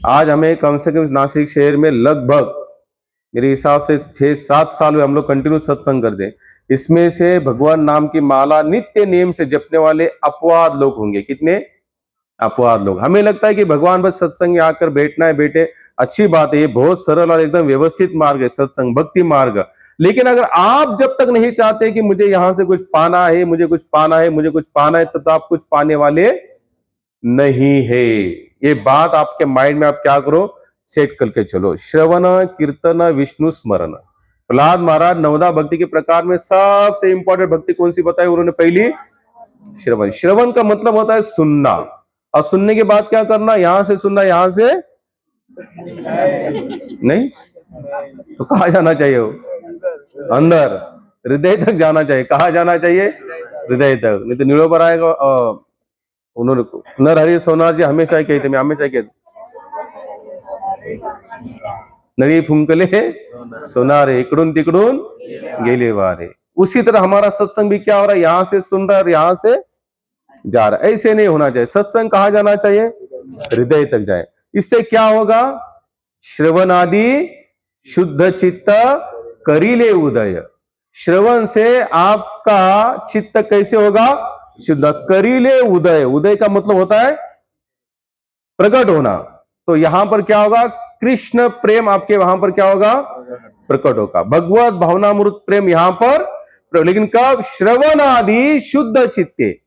आज हमें कम से कम नासिक शहर में लगभग मेरे हिसाब से 6-7 साल में हम लोग कंटिन्यू सत्संग करते हैं। इसमें से भगवान नाम की माला नित्य नेम से जपने वाले अपवाद लोग होंगे। कितने? अपवाद लोग। हमें लगता है कि भगवान बस सत्संग में आकर बैठना है, बैठे, अच्छी बात है, ये बहुत सरल और एकदम व्यवस्थित मार्ग है सत्संग, भक्ति मार्ग। लेकिन अगर आप जब तक नहीं चाहते कि मुझे यहां से कुछ पाना है, मुझे कुछ पाना है, मुझे कुछ पाना है, तब तो आप कुछ पाने वाले नहीं है। ये बात आपके माइंड में आप क्या करो, सेट करके चलो। श्रवण, कीर्तन, विष्णु स्मरण। प्रहलाद महाराज नवदा भक्ति के प्रकार में सबसे इंपॉर्टेंट भक्ति कौन सी बताई उन्होंने? पहली श्रवण। श्रवण का मतलब होता है सुनना, और सुनने के बाद क्या करना? यहां से सुनना, यहां से नहीं, तो कहां जाना चाहिए? वो अंदर, हृदय तक जाना चाहिए। कहां जाना चाहिए? हृदय तक। नहीं तो नीड़ों पर आएगा। उन्होंने नरहरि सोनार जी हमेशा कहते, मैं हमेशा कहते, नळी फुंकले सोनारे, इकडून तिकडून गेले वारे। उसी तरह हमारा सत्संग भी क्या हो रहा है? यहां से सुन रहा है और यहां से जा रहा है। ऐसे नहीं होना चाहिए। सत्संग कहां जाना चाहिए? हृदय तक जाए। इससे क्या होगा? श्रवण आदि शुद्ध चित्त करीले उदय। श्रवण से आपका चित्त कैसे होगा? शुद्ध। करीले उदय, उदय का मतलब होता है प्रकट होना। तो यहां पर क्या होगा? कृष्ण प्रेम आपके वहां पर क्या होगा? प्रकट होगा। भगवत भावनामृत प्रेम यहां पर। लेकिन कब? श्रवण आदि शुद्ध चित्ते।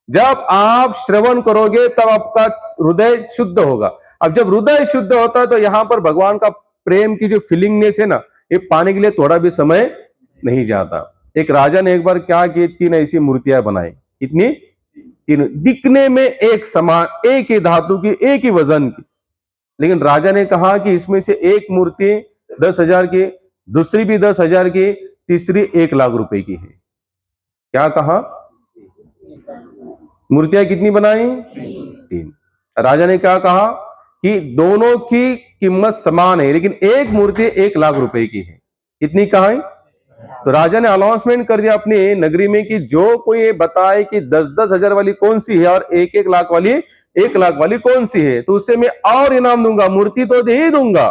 जब आप श्रवण करोगे तब आपका हृदय शुद्ध होगा। अब जब हृदय शुद्ध होता है तो यहां पर भगवान का प्रेम की जो फीलिंगनेस है ना, ये पाने के लिए थोड़ा भी समय नहीं जाता। एक राजा ने एक बार क्या किया, 3 ऐसी मूर्तियां बनाई। कितनी? 3, दिखने में एक समान, एक ही धातु की, एक ही वजन की। लेकिन राजा ने कहा कि इसमें से एक मूर्ति 10,000 की, दूसरी भी 10,000 की, तीसरी 1 लाख रुपए की है। क्या कहा? मूर्तियां कितनी बनाई? 3। राजा ने क्या कहा कि दोनों की कीमत समान है, लेकिन एक मूर्ति 1 लाख रुपए की है। कितनी कहा? तो राजा ने अनाउंसमेंट कर दिया अपनी नगरी में कि जो कोई बताए कि 10-10 हजार वाली कौन सी है और 1-1 लाख वाली, 1 लाख वाली कौन सी है, तो उससे मैं और इनाम दूंगा। मूर्ति तो दे ही दूंगा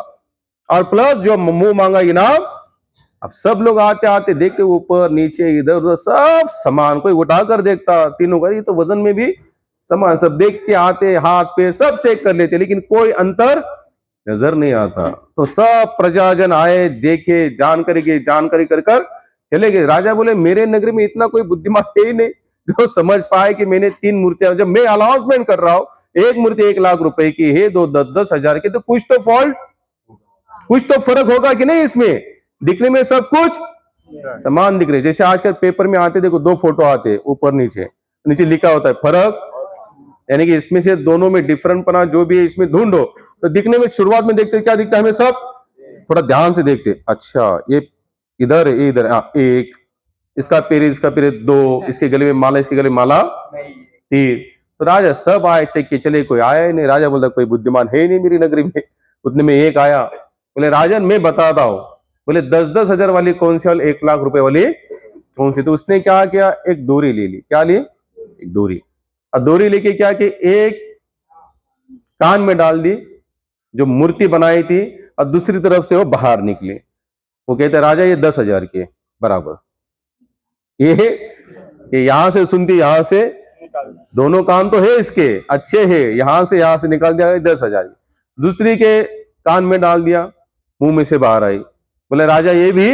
और प्लस जो मुंह मांगा इनाम। अब सब लोग आते आते देखते, ऊपर नीचे इधर उधर सब समान, कोई उठाकर देखता तीनों का, ये तो वजन में भी समान। सब देखते आते, हाथ पे सब चेक कर लेते, लेकिन कोई अंतर नजर नहीं आता। तो सब प्रजाजन आए, देखे, जानकारी कर कर चले गए। राजा बोले मेरे नगरी में इतना कोई बुद्धिमान है ही नहीं जो समझ पाए कि मैंने 3 मूर्तियां, जब मैं अनाउंसमेंट कर रहा हूं एक मूर्ति 1 लाख रुपए की है, 2 10 हजार की, तो कुछ तो फॉल्ट, कुछ तो फर्क होगा कि नहीं। इसमें दिखने में सब कुछ समान दिख रहे। जैसे आजकल पेपर में आते, देखो 2 फोटो आते ऊपर नीचे, नीचे लिखा होता है फर्क, यानी कि इसमें से दोनों में डिफरेंट पना जो भी है इसमें ढूंढो। तो दिखने में शुरुआत में देखते क्या दिखता है, हमें सब थोड़ा ध्यान से देखते, अच्छा ये इधर है, इधर, हाँ 1, इसका पैर 2, इसके गले में माला, इसके गले में माला 3। तो राजा सब आए चेक के चले, कोई आया ही नहीं। राजा बोलता कोई बुद्धिमान है ही नहीं मेरी नगरी में। उतने में एक आया, बोले राजन मैं बताता हूं। बोले 10 हजार वाली कौन सी, वाली 1 लाख रुपए वाली कौन सी। तो उसने क्या किया, एक डोरी ले ली। क्या ली, एक डोरी। और डोरी लेके क्या कि एक कान में डाल दी जो मूर्ति बनाई थी, और दूसरी तरफ से वो बाहर निकले। वो कहते राजा ये 10 हजार के बराबर। ये यहां से सुनती, यहां से दोनों कान तो है इसके अच्छे है, यहां से निकाल दिया 10 हजार। दूसरी के कान में डाल दिया, मुंह में से बाहर आई। बोले राजा ये भी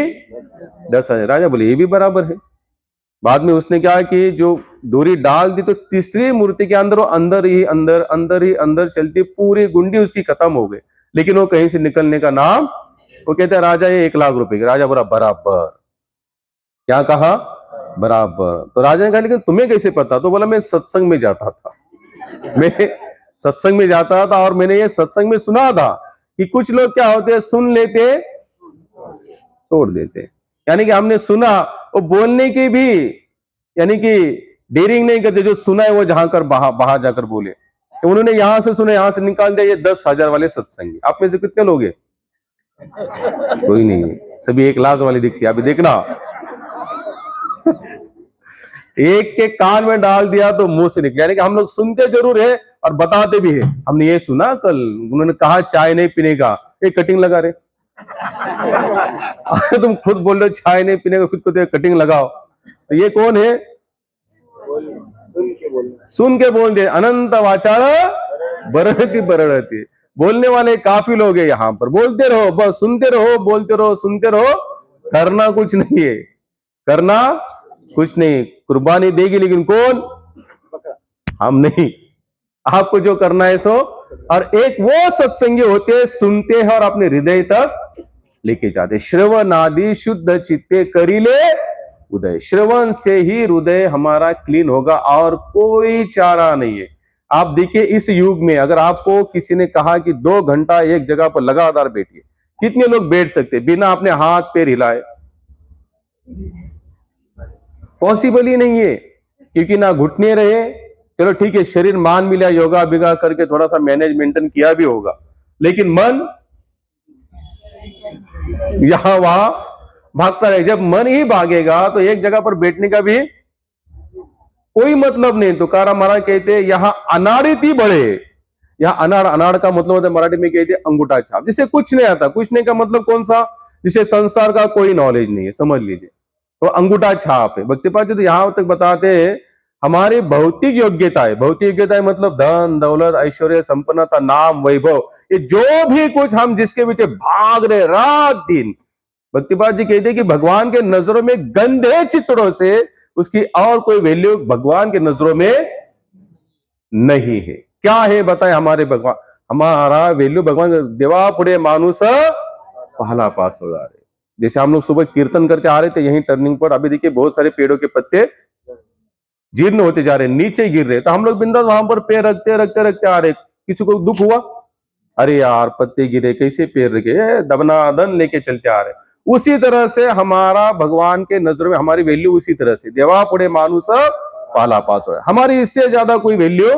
10 हजार। राजा बोले ये भी बराबर है। बाद में उसने क्या कि जो डोरी डाल दी, तो तीसरी मूर्ति के अंदर वो अंदर ही अंदर चलती, पूरी गुंडी उसकी खत्म हो गई, लेकिन वो कहीं से निकलने का नाम। वो कहते हैं राजा ये 1 लाख रुपए की। राजा बोला बराबर। क्या कहा, बराबर। तो राजा ने कहा लेकिन तुम्हें कैसे पता। तो बोला मैं सत्संग में जाता था, मैं सत्संग में जाता था, और मैंने ये सत्संग में सुना था कि कुछ लोग क्या होते हैं, सुन लेते छोड़ देते। यानी कि हमने सुना, वो बोलने की भी यानी कि डेयरिंग नहीं करते, जो सुना है वो जहां कर बाहर जाकर बोले। तो उन्होंने यहां से सुना, यहां से निकाल दिया। ये 10 हजार वाले सत्संगी। आप में से कितने लोग हैं, कोई नहीं है, सभी 1 लाख वाले दिखते हैं। अभी देखना, एक के कान में डाल दिया तो मुंह से निकला। यानी कि हम लोग सुनते जरूर है और बताते भी है। हमने ये सुना कल उन्होंने कहा चाय नहीं पीने का, एक कटिंग लगा रहे। तुम खुद बोल रहे हो चाय नहीं पीने का, खुद को कटिंग लगाओ। तो ये कौन है, सुन के बोल दे। अनंत वाचार बरड़ती। बोलने वाले काफी लोग हैं यहाँ पर। बोलते रहो, बस सुनते रहो, बोलते रहो, सुनते रहो, करना कुछ नहीं है, करना कुछ नहीं। कुर्बानी देगी लेकिन कौन, हम नहीं। आपको जो करना है सो। और एक वो सत्संगी होते हैं, सुनते हैं और अपने हृदय तक लेके जाते। श्रवण आदि शुद्ध चित्ते करीले उदय। श्रवण से ही हृदय हमारा क्लीन होगा, और कोई चारा नहीं है। आप देखिए इस युग में अगर आपको किसी ने कहा कि 2 घंटा एक जगह पर लगातार बैठिए, कितने लोग बैठ सकते बिना अपने हाथ पैर हिलाए, पॉसिबल ही नहीं है। क्योंकि ना घुटने रहे, चलो ठीक है शरीर मान मिला, योगा बिगा करके थोड़ा सा मैनेज मेंटेन किया भी होगा, लेकिन मन यहां वहां भागता रहे। जब मन ही भागेगा तो एक जगह पर बैठने का भी कोई मतलब नहीं। तुकाराम महाराज कहते हैं यहां अनाड़ित ही बढ़े। यहां अनाड़ का मतलब होता है मराठी में कहते हैं अंगूठा छाप, जिसे कुछ नहीं आता। कुछ नहीं का मतलब कौन सा, जिसे संसार का कोई नॉलेज नहीं है, समझ लीजिए, तो अंगूठा छाप है। भक्तिपाद जी तो यहां तक बताते हैं हमारी भौतिक योग्यताएं, भौतिक योग्यताएं मतलब धन दौलत ऐश्वर्य संपन्नता नाम वैभव, ये जो भी कुछ हम जिसके पीछे भाग रहे रात दिन, भक्तिपाद जी कहते हैं कि भगवान के नजरों में गंदे चित्रों से उसकी और कोई वैल्यू भगवान के नजरों में नहीं है। क्या है बताए हमारे भगवान, हमारा वैल्यू भगवान देवा पुढे मानुस पहला पास हो जा रहे। जैसे हम लोग सुबह कीर्तन करके आ रहे थे यहीं टर्निंग पर, अभी देखिए बहुत सारे पेड़ों के पत्ते जीर्ण होते जा रहे, नीचे गिर रहे, तो हम लोग बिंदास वहां पर पैर रखते रखते रखते आ रहे। किसी को दुख हुआ, अरे यार पत्ते गिरे, कैसे पैर रखे, दबनादन लेके चलते आ रहे। उसी तरह से हमारा भगवान के नजरों में हमारी वैल्यू उसी तरह से देवा पुढे मानुस पाला पास हो, हमारी इससे ज्यादा कोई वैल्यू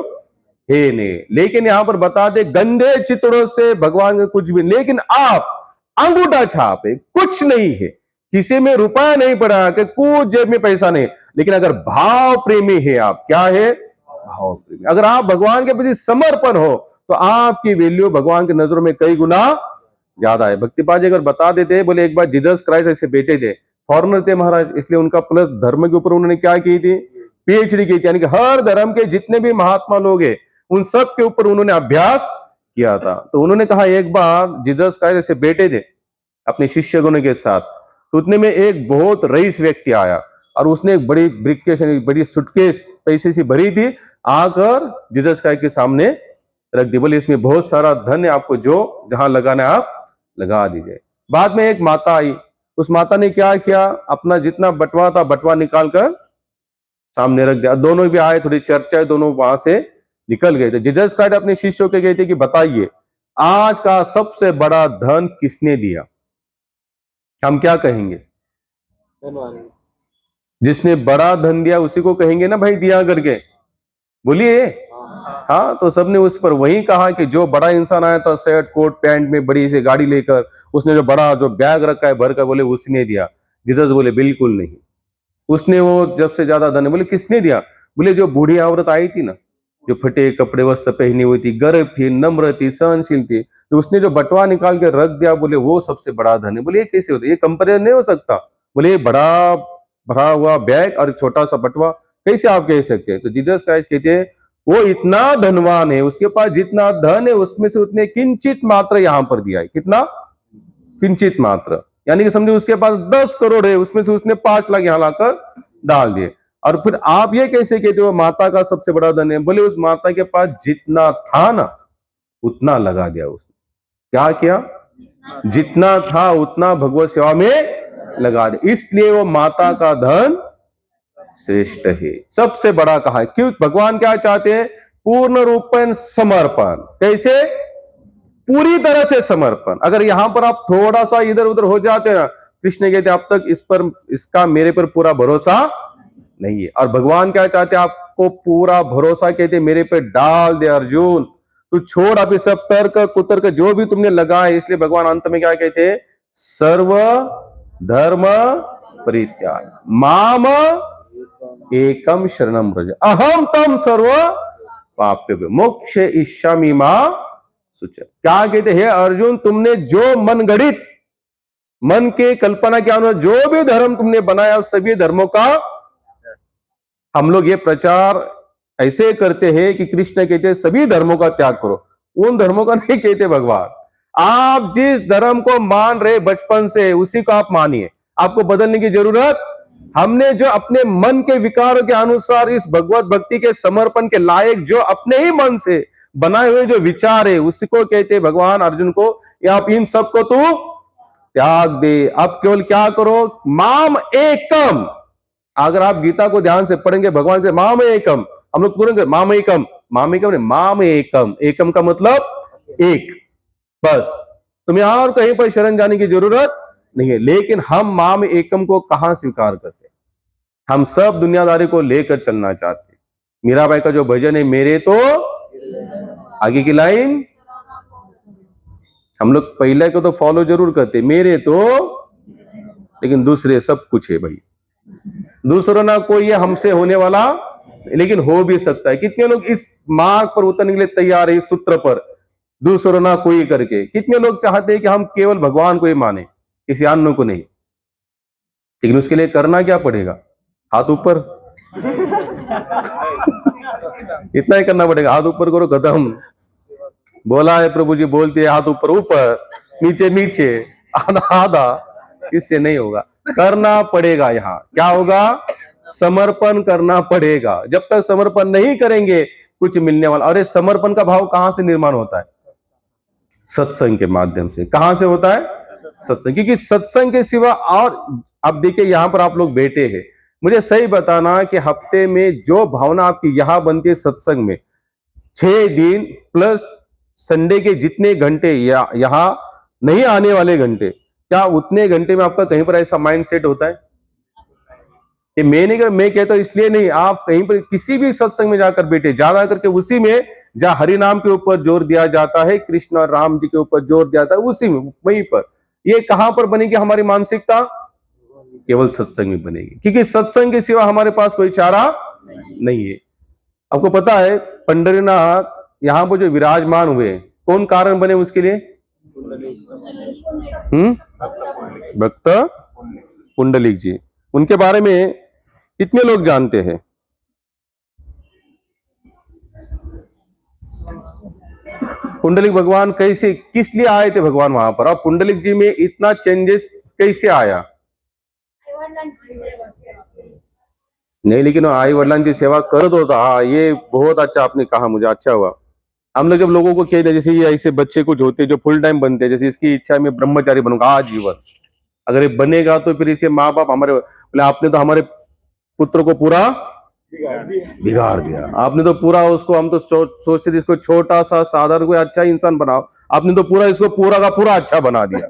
है नहीं। लेकिन यहां पर बता दे गंदे चित्रों से भगवान के कुछ भी, लेकिन आप अंगूठा छाप है, कुछ नहीं है, किसी में रुपया नहीं पड़ा, कि कुछ जेब में पैसा नहीं, लेकिन अगर भाव प्रेमी है आप, क्या है भाव प्रेमी, अगर आप भगवान के प्रति समर्पण हो तो आपकी वैल्यू भगवान की नजरों में कई गुना ज्यादा है। भक्तिपाद जी अगर बता देते, बोले एक बार जीसस क्राइस्ट ऐसे बैठे थे, फॉरेनर थे महाराज, इसलिए उनका प्लस धर्म के ऊपर उन्होंने क्या की थी, पीएचडी की थी। यानी कि हर धर्म के जितने भी महात्मा लोग हैं उन सब के ऊपर उन्होंने अभ्यास किया था। तो उन्होंने कहा एक बार जीसस का जैसे बैठे थे अपने शिष्यगणों के साथ, तो उतने में एक बहुत रईस व्यक्ति आया और उसने एक बड़ी ब्रीफकेस एक बड़ी सुटकेस पैसे से भरी थी, आकर जीसस क्राइस्ट के सामने रख दी। बोले इसमें बहुत सारा धन है, आपको जो जहां लगाना है आप लगा दीजिए। बाद में एक माता आई, उस माता ने क्या किया, अपना जितना बटवा था बटवा निकाल कर सामने रख दिया। दोनों भी आए, थोड़ी चर्चा, दोनों वहां से निकल गए थे। जीसस क्राइस्ट अपने शिष्यों के गए थे कि बताइए आज का सबसे बड़ा धन किसने दिया? हम क्या कहेंगे? जिसने बड़ा धन दिया उसी को कहेंगे ना भाई दिया करके, बोलिए। हाँ, तो सबने उस पर वही कहा कि जो बड़ा इंसान आया था शर्ट कोट पैंट में बड़ी सी गाड़ी लेकर, उसने जो बड़ा जो बैग रखा है भर कर, बोले उसने दिया। जीसस बोले बिल्कुल नहीं, उसने वो जब से ज्यादा धन है। बोले किसने दिया? बोले जो बूढ़ी औरत आई थी ना, जो फटे कपड़े वस्त्र पहनी हुई थी, गर्व थी, नम्र थी, सहनशील थी, तो उसने जो बटवा निकाल के रख दिया, बोले वो सबसे बड़ा धन है। बोले ये कैसे होता है? ये कंपेरिजन नहीं हो सकता। बोले ये बड़ा भरा हुआ बैग और छोटा सा बटवा कैसे आप कह सकते हैं? तो जीसस क्राइस्ट कहते हैं वो इतना धनवान है, उसके पास जितना धन है उसमें से उतने किंचित मात्र यहां पर दिया है। कितना? किंचित मात्र, यानी कि समझे उसके पास 10 करोड़ है, उसमें से उसने 5 लाख यहां लाकर डाल दिए। और फिर आप ये कैसे कहते हो माता का सबसे बड़ा धन है? बोले उस माता के पास जितना था ना उतना लगा दिया उसने। क्या किया? जितना था उतना भगवत सेवा में लगा दिया, इसलिए वो माता का धन श्रेष्ठ है, सबसे बड़ा कहा है। क्यों? भगवान क्या चाहते हैं? पूर्ण रूपेण समर्पण। कैसे? पूरी तरह से समर्पण। अगर यहां पर आप थोड़ा सा इधर उधर हो जाते हैं ना, कृष्ण कहते अब तक इस पर इसका मेरे पर पूरा भरोसा नहीं है। और भगवान क्या चाहते हैं? आपको पूरा भरोसा कहते मेरे पे डाल दे अर्जुन, तू छोड़ अभी सब तर्क कुतर्क जो भी तुमने लगा है। इसलिए भगवान अंत में क्या कहते हैं? सर्व धर्म परित्याग माम एकम शरणम व्रज अहम तम सर्व पाप्य मोक्ष इष्यामि मा सुचर। क्या कहते हैं अर्जुन? तुमने जो मन गढ़ित मन के कल्पना के अनुसार जो भी धर्म तुमने बनाया उस सभी धर्मों का हम लोग ये प्रचार ऐसे करते हैं कि कृष्ण कहते हैं सभी धर्मों का त्याग करो। उन धर्मों का नहीं कहते भगवान। आप जिस धर्म को मान रहे बचपन से उसी को आप मानिए, आपको बदलने की जरूरत। हमने जो अपने मन के विकारों के अनुसार इस भगवत भक्ति के समर्पण के लायक जो अपने ही मन से बनाए हुए जो विचार है उसी को कहते भगवान अर्जुन को, या आप इन सबको तू त्याग दे। अब केवल क्या करो? माम एकम। अगर आप गीता को ध्यान से पढ़ेंगे भगवान से माम एकम, हम लोग तुरंत माम एकम, माम एकम नहीं, माम एकम। एकम का मतलब एक, बस। तुम्हें और कहीं पर शरण जाने की जरूरत नहीं है। लेकिन हम माम एकम को कहां स्वीकार करते? हम सब दुनियादारी को लेकर चलना चाहते। मीराबाई का जो भजन है मेरे तो आगे की लाइन हम लोग पहले को तो फॉलो जरूर करते, मेरे तो, लेकिन दूसरे सब कुछ है भाई। दूसरों ना कोई ये हमसे होने वाला, लेकिन हो भी सकता है। कितने लोग इस मार्ग पर उतरने के लिए तैयार है, इस सूत्र पर, दूसरों ना कोई करके। कितने लोग चाहते हैं कि हम केवल भगवान को ही माने, किसी अन्य को नहीं। लेकिन उसके लिए करना क्या पड़ेगा? हाथ ऊपर इतना ही करना पड़ेगा। हाथ ऊपर करो, खत्म। बोला है प्रभु जी, बोलते हैं हाथ ऊपर ऊपर, नीचे नीचे, आधा आधा। इससे नहीं होगा, करना पड़ेगा। यहाँ क्या होगा? समर्पण करना पड़ेगा। जब तक समर्पण नहीं करेंगे कुछ मिलने वाला। अरे समर्पण का भाव कहां से निर्माण होता है? सत्संग के माध्यम से। कहां से होता है? सत्संग। क्योंकि सत्संग के सिवा, और अब देखिए यहां पर आप लोग बैठे हैं, मुझे सही बताना कि हफ्ते में जो भावना आपकी यहां बनती है सत्संग में, 6 दिन प्लस संडे के जितने घंटे या यहां नहीं आने वाले घंटे, क्या उतने घंटे में आपका कहीं पर ऐसा माइंड सेट होता है कि मैं नहीं कर, मैं कहता हूं इसलिए नहीं, आप कहीं पर किसी भी सत्संग में जाकर बैठे, ज्यादा करके उसी में जहां हरि नाम के ऊपर जोर दिया जाता है, कृष्ण और राम जी के ऊपर जोर दिया जाता है, उसी में, वहीं पर। ये कहां पर बनेगी हमारी मानसिकता? केवल सत्संग में बनेगी। क्योंकि सत्संग के सिवा हमारे पास कोई चारा नहीं है। आपको पता है पंढरीनाथ यहां पर जो विराजमान हुए, कौन कारण बने उसके लिए? भक्त पुंडलिक जी। उनके बारे में कितने लोग जानते हैं? पुंडलिक भगवान कैसे, किस लिए आए थे भगवान वहां पर, और पुंडलिक जी में इतना चेंजेस कैसे आया? नहीं, लेकिन वो आई वडिलांची सेवा करत होता। हाँ, ये बहुत अच्छा आपने कहा, मुझे अच्छा हुआ। हम लोग जब लोगों को कहते, जैसे ये ऐसे बच्चे कुछ होते जो फुल टाइम बनते, जैसे इसकी इच्छा है मैं ब्रह्मचारी बनूंगा आजीवन, अगर ये बनेगा तो फिर इसके माँ बाप हमारे बोले आपने तो हमारे पुत्र को पूरा बिगाड़ दिया, आपने तो पूरा उसको, हम तो सोचते थे इसको छोटा सा साधारण कोई अच्छा इंसान बनाओ, आपने तो पूरा इसको पूरा का पूरा अच्छा बना दिया।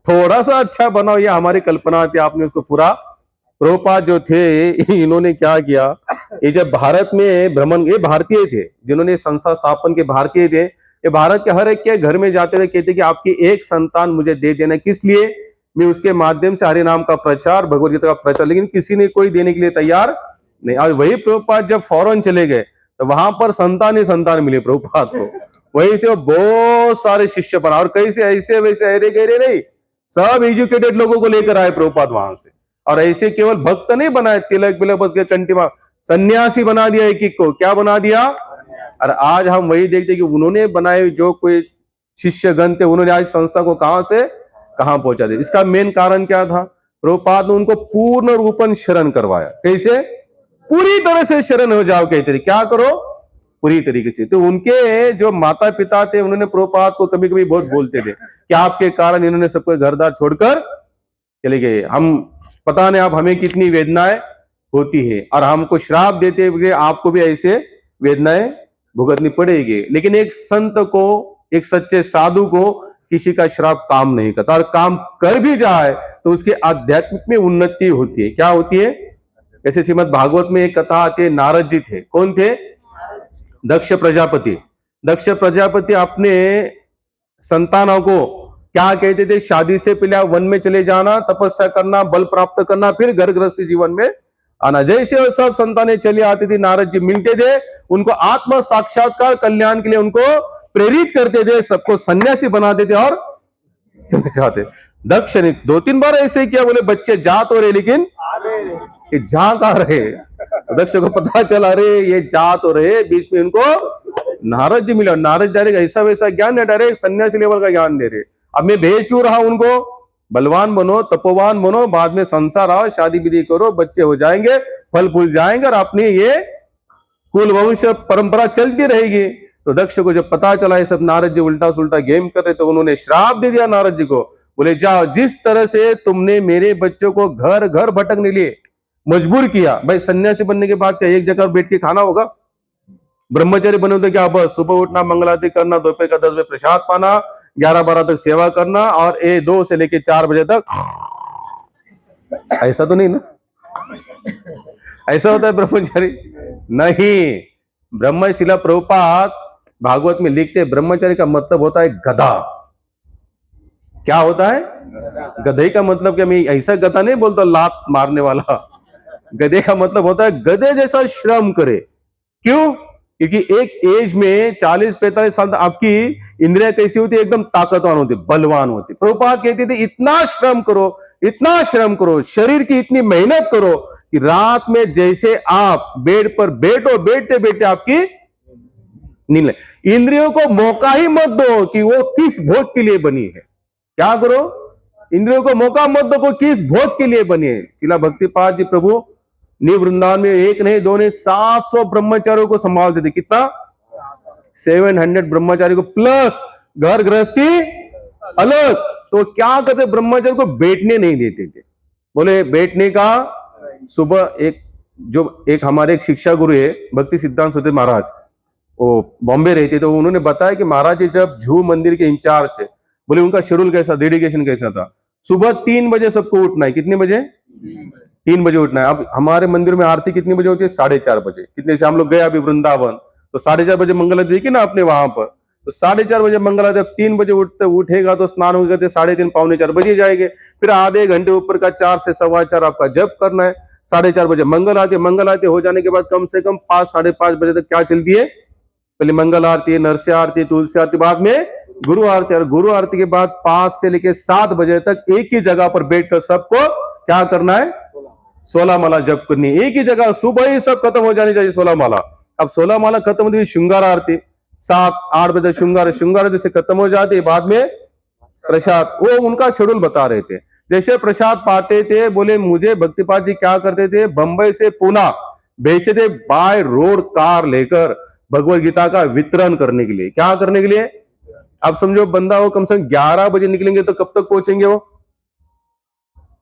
थोड़ा सा अच्छा बनाओ, ये हमारी कल्पना थी, आपने उसको पूरा। प्रभुपाद जो थे इन्होंने क्या किया, ये जब भारत में भ्रमण, ये भारतीय थे जिन्होंने संस्था स्थापन के, भारतीय थे, ये भारत के हर एक के घर में जाते हुए कहते कि आपकी एक संतान मुझे दे देना, किस लिए, मैं उसके माध्यम से हरि नाम का प्रचार, भगवद गीता का प्रचार, लेकिन किसी ने कोई देने के लिए तैयार नहीं। और वही प्रभुपाद जब फॉरेन चले गए तो वहां पर संतान ही संतान मिले प्रभुपाद को, वहीं से वो बहुत सारे शिष्य बना, और कैसे ऐसे वैसे अरे गहरे नहीं, सब एजुकेटेड लोगों को लेकर आए प्रभुपाद वहां से, और ऐसे केवल भक्त नहीं बनाए, तिलक बिलक बस के कंटिमा, सन्यासी बना दिया एक एक को, क्या बना दिया। और आज हम वही देखते कि उन्होंने बनाए जो कोई शिष्यगण थे, उन्होंने आज संस्था को कहां से कहां पहुंचा दिया। इसका मेन कारण क्या था, प्रभुपाद ने उनको पूर्ण रूपन शरण करवाया। कैसे, पूरी तरह से शरण हो जाओ, कहते थे क्या करो, पूरी तरीके से। तो उनके जो माता पिता थे उन्होंने प्रभुपाद को कभी कभी बहुत बोलते थे कि आपके कारण इन्होंने सबको घरदार छोड़कर चले गए, हम पता नहीं आप हमें कितनी वेदनाएं होती है, और हमको श्राप देते हुए आपको भी ऐसे वेदनाएं भुगतनी पड़ेगी। लेकिन एक संत को, एक सच्चे साधु को किसी का श्राप काम नहीं करता, और काम कर भी जाए तो उसके आध्यात्मिक में उन्नति होती है। क्या होती है, जैसे श्रीमद् भागवत में एक कथा आती है, नारद जी थे, कौन थे, दक्ष प्रजापति। दक्ष प्रजापति अपने संतानों को क्या कहते थे, शादी से पहले वन में चले जाना, तपस्या करना, बल प्राप्त करना, फिर घर गृहस्थी जीवन में आना। जैसे वो सब संतानें चली आती थी, नारद जी मिलते थे, उनको आत्म साक्षात्कार कल्याण के लिए उनको प्रेरित करते थे, सबको सन्यासी बनाते थे और चले जाते। दक्ष ने 2-3 बार ऐसे किया, बोले बच्चे जा तो रहे लेकिन ये जा कहां रहे। दक्ष को पता चला, रे ये जा तो रहे, बीच में इनको नारद जी मिला, नारद डायरेक्ट ऐसा वैसा ज्ञान नहीं, डायरेक्ट सन्यासी लेवल का ज्ञान दे रहे। अब मैं भेज क्यों रहा उनको, बलवान बनो, तपोवान बनो, बाद में संसार आओ, शादी विधि करो, बच्चे हो जाएंगे, फल फूल जाएंगे, और अपनी ये कुल वंश परंपरा चलती रहेगी। तो दक्ष को जब पता चला ये सब नारद जी उल्टा सुल्टा गेम कर रहे, तो उन्होंने श्राप दे दिया नारद जी को, बोले जाओ, जिस तरह से तुमने मेरे बच्चों को घर घर भटकने लिए मजबूर किया, भाई सन्यासी बनने के बाद क्या एक जगह बैठ के खाना होगा, ब्रह्मचारी बने तो क्या बस सुबह उठना, मंगलारती करना, दोपहर का 10 बजे प्रसाद पाना, 11-12 तक सेवा करना, और 2 से लेके 4 बजे तक, ऐसा तो नहीं ना, ऐसा होता है ब्रह्मचारी नहीं। ब्रह्मशिला प्रभुपाद भागवत में लिखते हैं, ब्रह्मचारी का मतलब होता है गधा। क्या होता है, गधे का मतलब क्या, मैं ऐसा गधा नहीं बोलता लात मारने वाला, गधे का मतलब होता है गधे जैसा श्रम करे। क्यों, क्योंकि एक एज में 40-45 साल आपकी इंद्रिया कैसी होती है, एकदम ताकतवान होती, बलवान होती। प्रभुपाद कहते थे इतना श्रम करो, इतना श्रम करो, शरीर की इतनी मेहनत करो कि रात में जैसे आप बेड पर बैठो, बैठते बैठते आपकी नींद लगे। इंद्रियों को मौका ही मत दो कि वो किस भोग के लिए बनी है। क्या करो, इंद्रियों को मौका मत दो, किस भोग के लिए बनी है। शिला भक्तिपाद जी प्रभु नी वृंदावन में 1 नहीं 2 नहीं 700 ब्रह्मचारियों को संभालते थे। कितना, 700 ब्रह्मचारी को, प्लस घर गृहस्थी अलग। तो क्या करते, ब्रह्मचारी को बैठने नहीं देते थे। बोले बैठने का, सुबह एक हमारे एक शिक्षा गुरु है भक्ति सिद्धांत सरस्वती महाराज, वो बॉम्बे रहते, तो उन्होंने बताया कि महाराज जी जब झू मंदिर के इंचार्ज थे, बोले उनका शेड्यूल कैसा, डेडिकेशन कैसा था, सुबह 3 बजे सबको उठना है। कितने बजे, 3 बजे उठना है। अब हमारे मंदिर में आरती कितने बजे होती है, 4:30 बजे। कितने से हम लोग गए अभी वृंदावन, तो 4:30 बजे मंगल आरती देखी ना आपने वहां पर, तो 4:30 बजे मंगल आरती। 3 बजे उठेगा तो स्नान हो गए, 3:30 पौने 4 बजे जाएंगे, फिर आधे घंटे ऊपर का 4 से 4:15 आपका जप करना है। 4:30 बजे मंगल आरती हो जाने के बाद कम से कम 5 साढ़े 5 बजे तक क्या चलती है, पहले मंगल आरती, नरस्य आरती, तुलसी आरती, बाद में गुरु आरती, और गुरु आरती के बाद 5 से लेकर 7 बजे तक एक ही जगह पर बैठकर सबको क्या करना है, 16 माला जप करनी है। एक ही जगह, सुबह ही सब खत्म हो जानी चाहिए 16 माला। अब 16 माला खत्म होती है, श्रृंगार आरती, 7-8 बजे श्रृंगार, श्रृंगार जैसे खत्म हो जाती है, बाद में प्रसाद। वो उनका शेड्यूल बता रहे थे। जैसे प्रसाद पाते थे, बोले मुझे भक्तिपाद जी क्या करते थे, बंबई से पुणे भेजते थे बाय रोड कार लेकर भगवत गीता का वितरण करने के लिए। क्या करने के लिए? अब समझो बंदा वो कम से कम 11 बजे निकलेंगे तो कब तक पहुंचेंगे?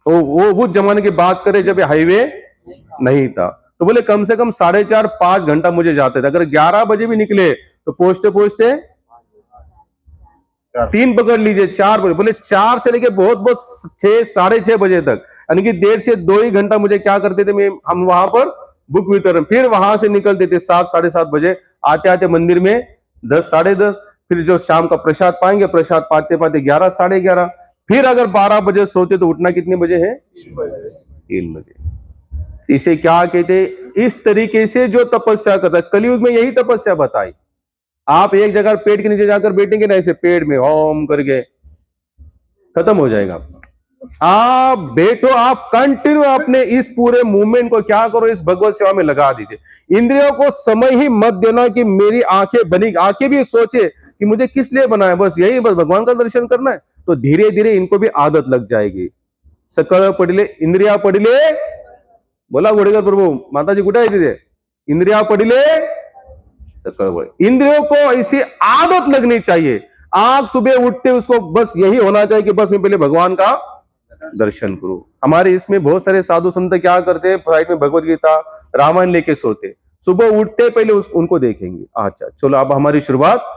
वो उस जमाने की बात करें जब हाईवे नहीं था, तो बोले कम से कम 4.5-5 घंटा मुझे जाते थे। अगर 11 बजे भी निकले तो पहुंचते पहुंचते 3 पकड़ लीजिए, 4 बजे। बोले 4 से लेके बहुत बहुत 6-6:30 बजे तक, यानी कि 1.5 से 2 ही घंटा मुझे क्या करते थे, हम वहां पर बुक वितरण, फिर वहां से निकलते थे 7-7:30 बजे, आते आते मंदिर में 10-10:30, फिर जो शाम का प्रसाद पाएंगे, प्रसाद पाते पाते 11-11:30, फिर अगर 12 बजे सोते तो उठना कितने बजे है? 3 बजे। इसे क्या कहते? इस तरीके से जो तपस्या करता है, कलयुग में यही तपस्या बताई। आप एक जगह पेड़ के नीचे जाकर बैठेंगे ना, ऐसे पेड़ में ओम करके खत्म हो जाएगा। आप बैठो, आप कंटिन्यू अपने इस पूरे मूवमेंट को क्या करो, इस भगवत सेवा में लगा दीजिए। इंद्रियों को समय ही मत देना कि मेरी आंखें बनी, आंखें भी सोचे कि मुझे किस लिए बनाया, बस यही, बस भगवान का दर्शन करना है। तो धीरे धीरे इनको भी आदत लग जाएगी। सकळ पडिले इंद्रिया पडिले, बोला घोडेकर प्रभु, माताजी कुठे आहे तिथे? इंद्रिया पडिले सकळ पडिले। इंद्रियों को ऐसी आदत लगनी चाहिए, आंख सुबह उठते उसको बस यही होना चाहिए कि बस मैं पहले भगवान का दर्शन करूं। हमारे इसमें बहुत सारे साधु संत क्या करते हैं, फ्लाइट में भगवत गीता रामायण लेके सोते, सुबह उठते पहले उनको देखेंगे। अच्छा चलो अब हमारी शुरुआत।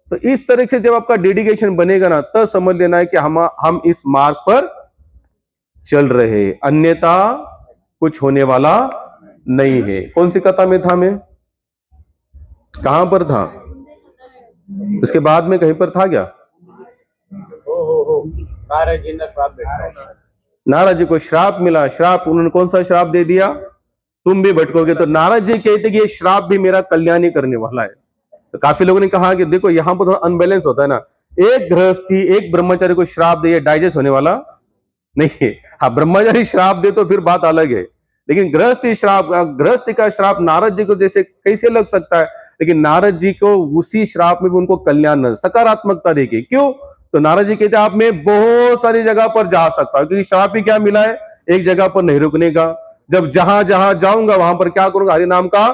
तो इस तरह से जब आपका डेडिकेशन बनेगा ना, तब समझ लेना है कि हम इस मार्ग पर चल रहे, अन्यथा कुछ होने वाला नहीं है। कौन सी कथा में था मैं, कहां पर था? उसके बाद में कहीं पर था क्या? नारद जी को श्राप मिला। श्राप, उन्होंने कौन सा श्राप दे दिया? तुम भी भटकोगे। तो नारद जी कहते कि ये श्राप भी मेरा कल्याण ही करने वाला है। तो काफी लोगों ने कहा कि देखो यहां पर थोड़ा अनबैलेंस होता है ना, एक गृहस्थी एक ब्रह्मचारी को श्राप दे, डाइजेस्ट होने वाला नहीं है। हाँ, ब्रह्मचारी श्राप दे तो फिर बात अलग है, लेकिन गृहस्थी का श्राप नारद जी को जैसे कैसे लग सकता है? लेकिन नारद जी को उसी श्राप में भी उनको कल्याण, सकारात्मकता देखी। क्यों? तो नारद जी कहते आप मैं बहुत सारी जगह पर जा सकता हूं, क्योंकि श्राप ही क्या मिला है, एक जगह पर नहीं रुकने का। जब जहां जहां जाऊंगा वहां पर क्या करूंगा, हरि नाम का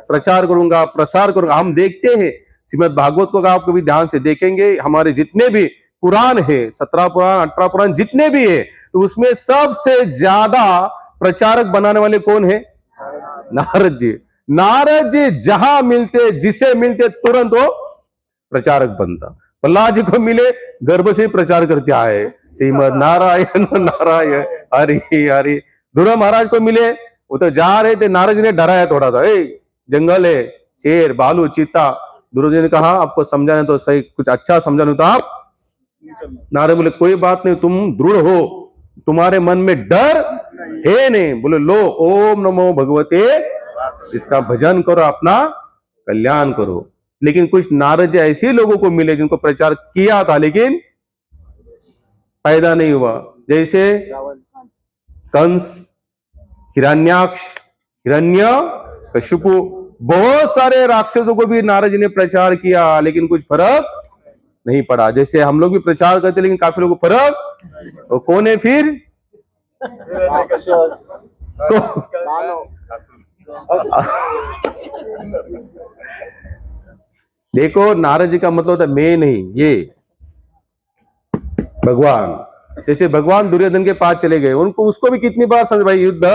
प्रचार करूंगा, प्रसार करूंगा। हम देखते हैं श्रीमद् भागवत को, आप कभी ध्यान से देखेंगे, हमारे जितने भी पुराण है, 17 पुराण 18 पुराण जितने भी है, तो उसमें सबसे ज्यादा प्रचारक बनाने वाले कौन है? नारद जी। नारद जी जहां मिलते, जिसे मिलते, तुरंत वो प्रचारक बनता। प्रहलाद जी को मिले, गर्भ से प्रचार करते आए, श्रीमद् नारायण नारायण हरि हरि। ध्रुव महाराज को मिले, वो तो जा रहे थे, नारद जी ने डराया थोड़ा सा, जंगल है, शेर भालू चीता। ध्रुव जी ने कहा आपको समझाने तो सही, कुछ अच्छा समझाने तो आप। नारद बोले कोई बात नहीं, तुम दृढ़ हो, तुम्हारे मन में डर है नहीं। बोले लो ओम नमो भगवते, इसका भजन करो, अपना कल्याण करो। लेकिन कुछ नारद जी ऐसे लोगों को मिले जिनको प्रचार किया था लेकिन फायदा नहीं हुआ, जैसे कंस, हिरण्याक्ष, हिरण्यकशिपु, बहुत सारे राक्षसों को भी नारद जी ने प्रचार किया लेकिन कुछ फर्क नहीं पड़ा। जैसे हम लोग भी प्रचार करते लेकिन काफी लोगों को फर्क, और कौन है फिर? देखो नारद जी का मतलब होता है मैं नहीं, ये भगवान। जैसे भगवान दुर्योधन के पास चले गए, उनको उसको भी कितनी बार समझ भाई युद्ध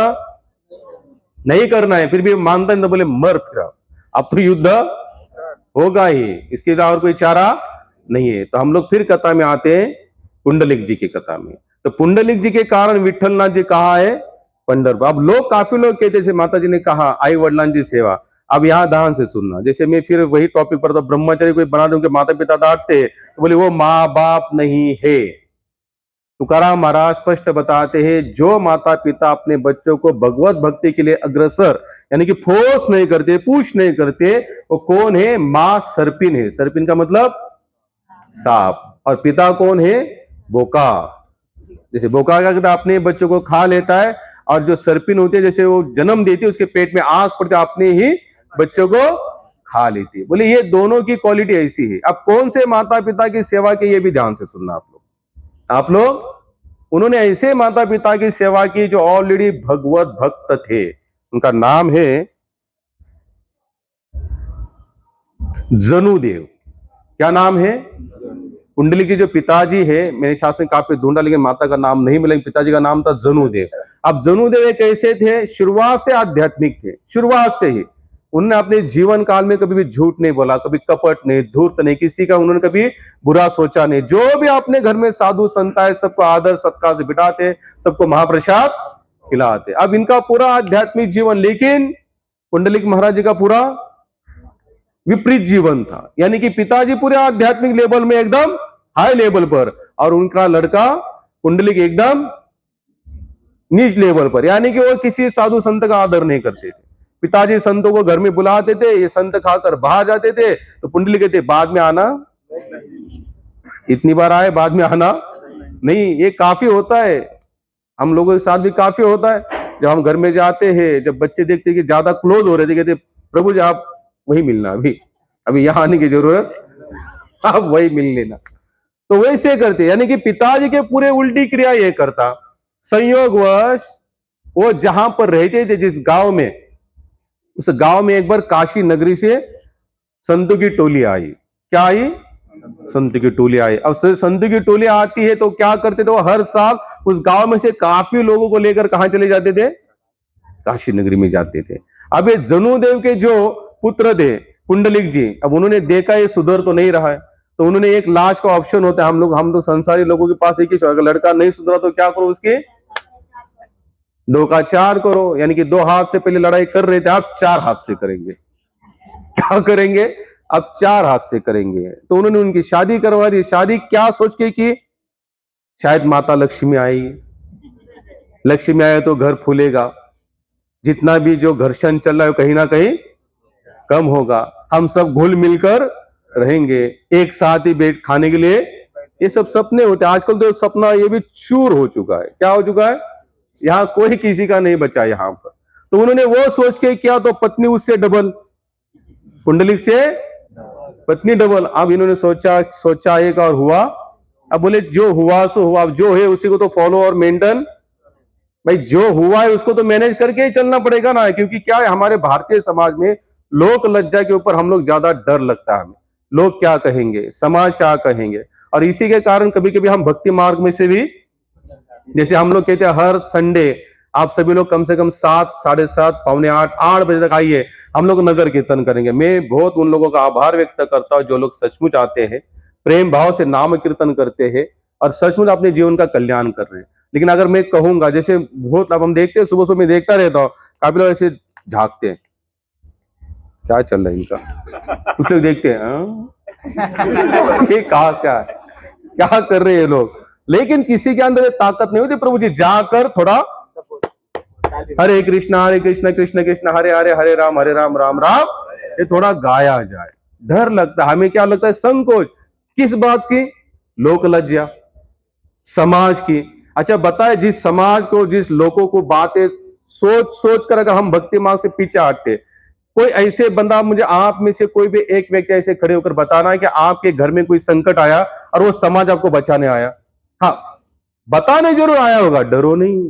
नहीं करना है, फिर भी मानता नहीं, तो बोले मर फिर अब तो युद्ध होगा ही, इसके लिए और कोई चारा नहीं है। तो हम लोग फिर कथा में आते हैं, पुंडलिक जी की कथा में। तो पुंडलिक जी के कारण विठलनाथ जी कहा है पंढरपुर। अब लोग, काफी लोग कहते थे, माता जी ने कहा आई वडलां की सेवा। अब यहाँ ध्यान से सुनना, जैसे मैं फिर वही टॉपिक पर, तो ब्रह्मचारी कोई बना दूं, माता पिता डांटते, तो बोले वो माँ बाप नहीं है। तुकाराम महाराज स्पष्ट बताते हैं, जो माता पिता अपने बच्चों को भगवत भक्ति के लिए अग्रसर, यानी कि फोर्स नहीं करते, पुश नहीं करते, वो कौन है? माँ सर्पिन है। सर्पिन का मतलब सांप, और पिता कौन है? बोका। जैसे बोका क्या करता है, अपने बच्चों को खा लेता है, और जो सर्पिन होती है जैसे वो जन्म देती है, उसके पेट में आग पड़ती है, अपने ही बच्चों को खा लेती है। बोले ये दोनों की क्वालिटी ऐसी है। अब कौन से माता पिता की सेवा की, ये भी ध्यान से सुनना आप लोग। उन्होंने ऐसे माता पिता की सेवा की जो ऑलरेडी भगवत भक्त थे। उनका नाम है जनुदेव। क्या नाम है? कुंडली के जो पिताजी है, मेरे शास्त्र में काफी ढूंढा लेकिन माता का नाम नहीं मिला, पिताजी का नाम था जनुदेव। अब जनुदेव कैसे थे? शुरुआत से आध्यात्मिक थे, शुरुआत से ही। उन्होंने अपने जीवन काल में कभी भी झूठ नहीं बोला, कभी कपट नहीं, धूर्त नहीं, किसी का उन्होंने कभी बुरा सोचा नहीं। जो भी अपने घर में साधु संत आए सबको आदर सत्कार से बिठाते, सबको महाप्रसाद खिलाते। अब इनका पूरा आध्यात्मिक जीवन, लेकिन कुंडलिक महाराज जी का पूरा विपरीत जीवन था। यानी कि पिताजी पूरे आध्यात्मिक लेवल में एकदम हाई लेवल पर, और उनका लड़का कुंडलिक एकदम नीच लेवल पर। यानी कि वो किसी साधु संत का आदर नहीं करते थे। पिताजी संतों को घर में बुलाते थे, ये संत खाकर बाहर जाते थे, तो कुंडली कहते बाद में आना, इतनी बार आए बाद में आना नहीं। ये काफी होता है, हम लोगों के साथ भी काफी होता है। जब हम घर में जाते हैं, जब बच्चे देखते कि ज्यादा क्लोज हो रहे थे, कहते प्रभु जी आप वही मिलना, अभी यहाँ आने की जरूरत, आप वही मिल लेना। तो वैसे करते, यानी कि पिताजी के पूरे उल्टी क्रिया ये करता। संयोगवश वो जहां पर रहते थे, जिस गांव में, उस गांव में एक बार काशी नगरी से संतों की टोली आई। क्या आई? संतों की टोली आई। अब संतों की टोली आती है तो क्या करते थे? वो हर साल उस गांव में से काफी लोगों को लेकर कहां चले जाते थे? काशी नगरी में जाते थे। अब ये जनुदेव के जो पुत्र थे कुंडलिक जी, अब उन्होंने देखा ये सुधर तो नहीं रहा है, तो उन्होंने एक लास्ट का ऑप्शन होता है, हम तो संसारी लोगों के पास एक ही, अगर लड़का नहीं सुधरा तो क्या करो? उसके 2 का 4 करो। यानी कि 2 हाथ से पहले लड़ाई कर रहे थे, आप 4 हाथ से करेंगे। क्या करेंगे? अब 4 हाथ से करेंगे। तो उन्होंने उनकी शादी करवा दी। शादी क्या सोच के की? शायद माता लक्ष्मी आएगी, लक्ष्मी आए तो घर फूलेगा, जितना भी जो घर्षण चल रहा है कहीं ना कहीं कम होगा, हम सब घुल मिलकर रहेंगे, एक साथ ही बैठ खाने के लिए। ये सब सपने होते हैं। आजकल तो सपना ये भी चूर हो चुका है। क्या हो चुका है? यहाँ कोई किसी का नहीं बचा यहाँ पर। तो उन्होंने वो सोच के किया, तो पत्नी उससे डबल, कुंडलिक से पत्नी डबल। अब इन्होंने सोचा एक और हुआ। अब बोले जो हुआ सो हुआ, अब जो है उसी को तो फॉलो और मेंटेन, भाई जो हुआ है उसको तो मैनेज करके ही चलना पड़ेगा ना। क्योंकि क्या है, हमारे भारतीय समाज में लोक लज्जा के ऊपर हम लोग ज्यादा डर लगता है हमें। लोग क्या कहेंगे, समाज क्या कहेंगे, और इसी के कारण कभी कभी हम भक्ति मार्ग में से भी, जैसे हम लोग कहते हैं हर संडे आप सभी लोग कम से कम 7, 7:30, 7:45, 8 बजे तक आइए, हम लोग नगर कीर्तन करेंगे। मैं बहुत उन लोगों का आभार व्यक्त करता हूं जो लोग सचमुच आते हैं, प्रेम भाव से नाम कीर्तन करते हैं और सचमुच अपने जीवन का कल्याण कर रहे हैं। लेकिन अगर मैं कहूंगा, जैसे बहुत, अब हम देखते हैं, सुबह सुबह मैं देखता रहता हूँ, काफी लोग ऐसे झांकते हैं, क्या चल रहा है इनका, कुछ लोग देखते हैं ये कहां से आए, क्या कर रहे हैं लोग। लेकिन किसी के अंदर ताकत नहीं होती। प्रभु जी जाकर थोड़ा हरे कृष्ण कृष्ण कृष्ण हरे हरे, हरे राम राम राम, ये थोड़ा गाया जाए। डर लगता है हमें, क्या लगता है? संकोच। किस बात की? लोक लज्जा, समाज की। अच्छा बताए, जिस समाज को, जिस लोगों को बातें सोच कर अगर हम भक्ति मार्ग से पीछे हटते, कोई ऐसे बंदा, मुझे आप में से कोई भी एक व्यक्ति ऐसे खड़े होकर बताना है कि आपके घर में कोई संकट आया और वो समाज आपको बचाने आया। हाँ, बताने जरूर आया होगा, डरो नहीं,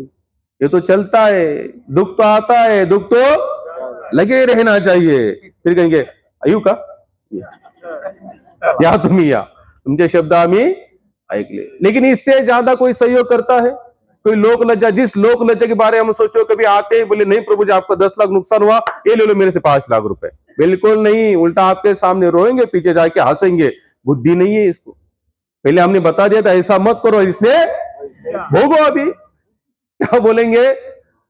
ये तो चलता है। दुख तो आता है, दुख तो लगे रहना चाहिए। फिर कहेंगे अयू का या तुम्ही या, तुमचे शब्द आम्ही ऐकले। लेकिन इससे ज्यादा कोई सहयोग करता है? कोई लोक लज्जा, जिस लोक लज्जा के बारे में हम सोचो, कभी आते हैं बोले नहीं प्रभु जी आपका 10 लाख नुकसान हुआ, ये ले लो मेरे से 5 लाख रुपए। बिल्कुल नहीं, उल्टा आपके सामने रोएंगे, पीछे जाके हंसेंगे। बुद्धि नहीं है इसको। पहले हमने बता दिया था ऐसा मत करो, इसने भोगो अभी। क्या बोलेंगे?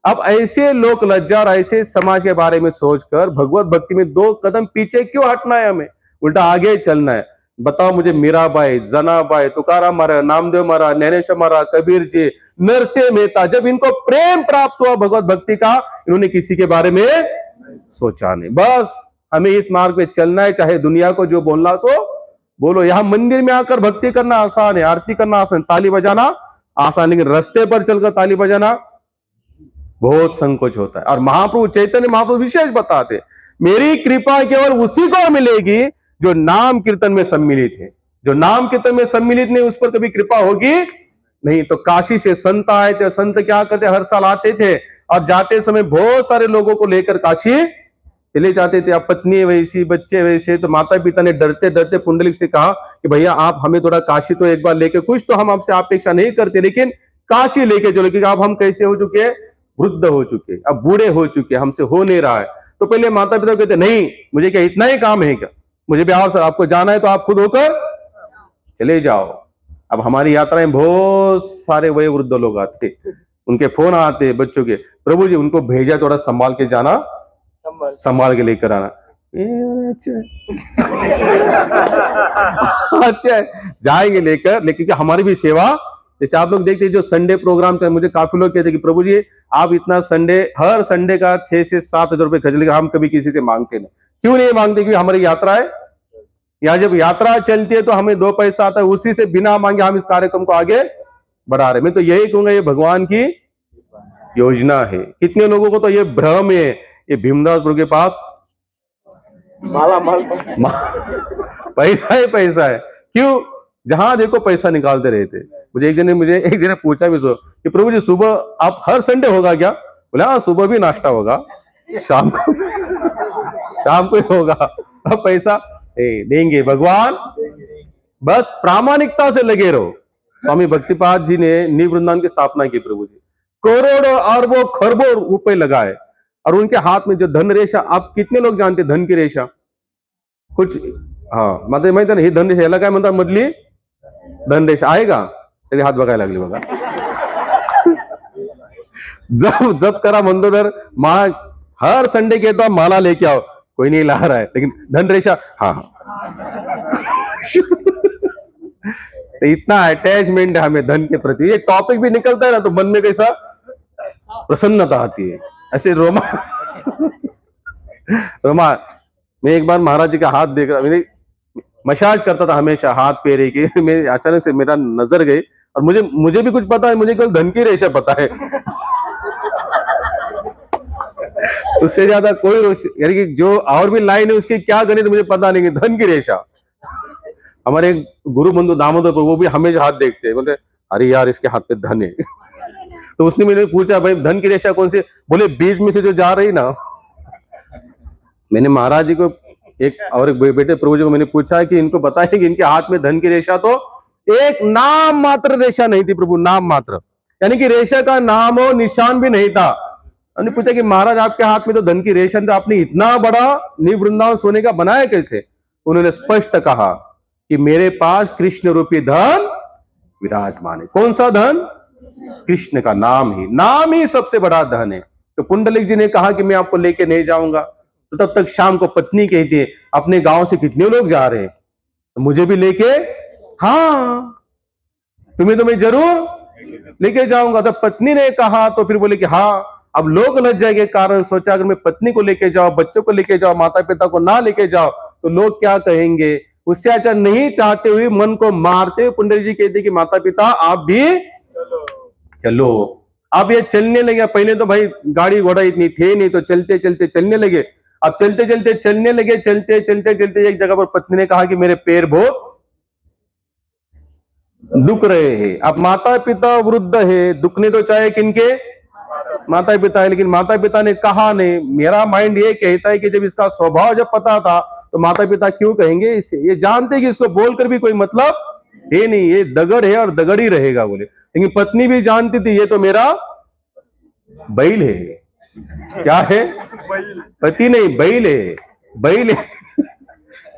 अब ऐसे लोक लज्जा और ऐसे समाज के बारे में सोचकर भगवत भक्ति में 2 कदम पीछे क्यों हटना है? हमें उल्टा आगे चलना है। बताओ मुझे, मीराबाई, जनाबाई, तुकाराम महाराज, नामदेव महाराज, ज्ञानेश्वर महाराज, कबीर जी, नरसिंह मेहता, जब इनको प्रेम प्राप्त हुआ भगवत भक्ति का, इन्होंने किसी के बारे में सोचा नहीं। बस हमें इस मार्ग पे चलना है, चाहे दुनिया को जो बोलना सो बोलो। यहां मंदिर में आकर भक्ति करना आसान है, आरती करना आसान, ताली बजाना आसान, लेकिन रास्ते पर चलकर ताली बजाना बहुत संकोच होता है। और महाप्रभु चैतन्य महाप्रभु विशेष बताते, मेरी कृपा केवल उसी को मिलेगी जो नाम कीर्तन में सम्मिलित है। जो नाम कीर्तन में सम्मिलित नहीं, उस पर कभी कृपा होगी नहीं। तो काशी से संत आए थे, संत क्या करते, हर साल आते थे और जाते समय बहुत सारे लोगों को लेकर काशी चले जाते थे। अब पत्नी वैसी, बच्चे वैसे, तो माता पिता ने डरते डरते पुंडलिक से कहा कि भैया आप हमें थोड़ा काशी तो एक बार लेके, कुछ तो हम आपसे अपेक्षा नहीं करते, लेकिन काशी लेके चलो, क्योंकि अब हम कैसे हो चुके हैं, वृद्ध हो चुके, अब बूढ़े हो चुके, हमसे हो नहीं रहा है। तो पहले माता पिता कहते नहीं, मुझे क्या इतना ही काम है क्या, मुझे भी और आपको जाना है तो आप खुद होकर चले जाओ। अब हमारी यात्राएं बहुत सारे वही वृद्ध लोग आते, उनके फोन आते बच्चों के, प्रभु जी उनको भेजा, थोड़ा संभाल के जाना, संभाल के लेकर आना। अच्छा अच्छा जाएंगे लेकर, लेकिन हमारी भी सेवा, जैसे आप लोग देखते हैं जो संडे प्रोग्राम था, मुझे काफी लोग कहते कि प्रभु जी आप इतना संडे, हर संडे का 6 से 7 हजार रुपए खर्च, लेकर हम कभी किसी से मांगते नहीं। क्यों नहीं मांगते? क्योंकि हमारी यात्रा है, या जब यात्रा चलती है तो हमें 2 पैसा आता है, उसी से बिना मांगे हम इस कार्यक्रम को आगे बढ़ा रहे। मैं तो यही कहूंगा, ये भगवान की योजना है। कितने लोगों को तो ये भ्रम है, ये भीमदास प्रभु के पास माला माल पैसा है, पैसा है। क्यों? जहां देखो पैसा निकालते रहते। मुझे एक जन ने पूछा भी कि प्रभु जी सुबह आप हर संडे होगा क्या? बोले हाँ, सुबह भी नाश्ता होगा, शाम को ही होगा। अब पैसा देंगे भगवान, बस प्रामाणिकता से लगे रहो। स्वामी भक्तिपाद जी ने नीव वृंदावन की स्थापना की, प्रभु जी करोड़ों अरबों खरबों रुपए लगाए, और उनके हाथ में जो धन रेशा, आप कितने लोग जानते धन की रेशा? कुछ हाँ माहिती ही धन रेषा याला काय म्हणतात? मधली धन रेषा आहे का? सगळे हात बघायला लागले बघा। जब जब करा म्हणतो तर माला हर संडे कहता हूं माला लेके आओ, कोई नहीं ला रहा है, लेकिन धन रेशा हाँ तो इतना अटैचमेंट है हमें धन के प्रति। ये टॉपिक भी निकलता है ना तो मन में कैसा प्रसन्नता आती है, ऐसे रोमा रोमा। मैं एक बार महाराज जी का हाथ देख रहा, मैंने मसाज करता था हमेशा हाथ पैर की, मैं अचानक से मेरा नजर गई, और मुझे भी कुछ पता है, मुझे केवल धन की रेशा पता है। उससे ज्यादा कोई यानी कि जो और भी लाइन है उसकी क्या गणित मुझे पता नहीं, कि धन की रेशा। हमारे गुरु बंधु दामोदर पर वो भी हमेशा हाथ देखते हैं, बोलते अरे यार इसके हाथ पे धन है। तो उसने मैंने पूछा भाई धन की रेशा कौन सी? बोले बीच में से जो जा रही ना। मैंने महाराज जी को एक और एक बेटे प्रभु जी को मैंने पूछा कि इनको बताया कि इनके हाथ में धन की रेशा तो एक नाम मात्र रेशा नहीं थी प्रभु, नाम मात्र, यानी कि रेशा का नाम हो निशान भी नहीं था। हमने पूछा कि महाराज आपके हाथ में तो धन की रेशा, तो आपने इतना बड़ा नीव वृंदावन सोने का बनाया कैसे? उन्होंने स्पष्ट कहा कि मेरे पास कृष्ण रूपी धन विराजमान है। कौन सा धन? कृष्ण का नाम ही सबसे बड़ा धन है। तो पुंडलिक जी ने कहा कि मैं आपको लेके नहीं जाऊंगा। तो तब तक शाम को पत्नी कहती है अपने गांव से कितने लोग जा रहे हैं, तो मुझे भी लेके, हाँ तुम्हें तो मैं जरूर लेके जाऊंगा। तो पत्नी ने कहा तो फिर बोले कि हाँ। अब लोग लज्जा के कारण सोचा अगर मैं पत्नी को लेके जाओ, बच्चों को लेके जाओ, माता पिता को ना लेके जाओ तो लोग क्या कहेंगे। उससे अच्छा नहीं चाहते हुए, मन को मारते हुए पुंडलिक जी कहते कि माता पिता आप भी चलो। अब ये चलने लगे। पहले तो भाई गाड़ी घोड़ा इतनी थे नहीं, तो चलते चलते चलने लगे। अब चलते चलते चलने लगे, चलते चलते चलते एक जगह पर पत्नी ने कहा कि मेरे पैर बहुत दुख रहे हैं। अब माता पिता वृद्ध है, दुखने तो चाहे किनके, माता पिता है, लेकिन माता पिता ने कहा नहीं। मेरा माइंड ये कहता है कि जब इसका स्वभाव जब पता था तो माता पिता क्यों कहेंगे इसे, ये जानते कि इसको बोलकर भी कोई मतलब है नहीं, ये दगड़ है और दगड़ ही रहेगा बोले। लेकिन पत्नी भी जानती थी ये तो मेरा बैल है। क्या है? पति नहीं, बैल है, बैल है।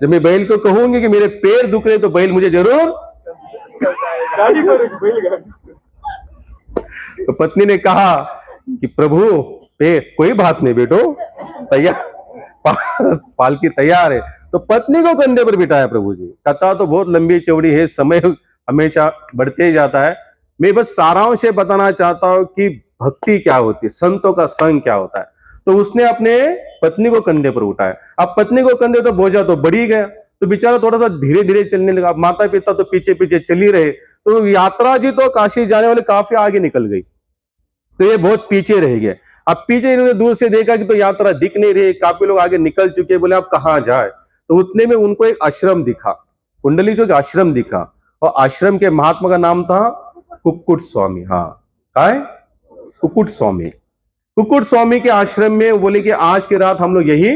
जब मैं बैल को कहूंगी कि मेरे पैर दुख रहे तो बैल मुझे जरूर गाड़ी पर बैलगाड़ी। तो पत्नी ने कहा कि प्रभु पैर, कोई बात नहीं बेटो, तैयार, पालकी तैयार है। तो पत्नी को कंधे पर बिठाया प्रभु जी। कथा तो बहुत लंबी चौड़ी है, समय हमेशा बढ़ते ही जाता है। मैं बस सारांश से बताना चाहता हूं कि भक्ति क्या होती है, संतों का संग क्या होता है। तो उसने अपने पत्नी को कंधे पर उठाया। अब पत्नी को कंधे तो बोझा तो बढ़ ही गया, तो बेचारा थोड़ा सा धीरे धीरे चलने लगा। माता पिता तो पीछे पीछे चल ही रहे। तो यात्रा जी तो काशी जाने वाले काफी आगे निकल गई, तो ये बहुत पीछे रह गए। अब पीछे इन्होंने दूर से देखा कि तो यात्रा दिख नहीं रही, काफी लोग आगे निकल चुके, बोले आप कहाँ जाए। तो उतने में उनको एक आश्रम दिखा, कुंडली जो आश्रम दिखा, और आश्रम के महात्मा का नाम था कुक्कुट स्वामी। हाँ, क्या है? कुक्कुट स्वामी। कुक्कुट स्वामी के आश्रम में बोले कि आज की रात हम लोग यही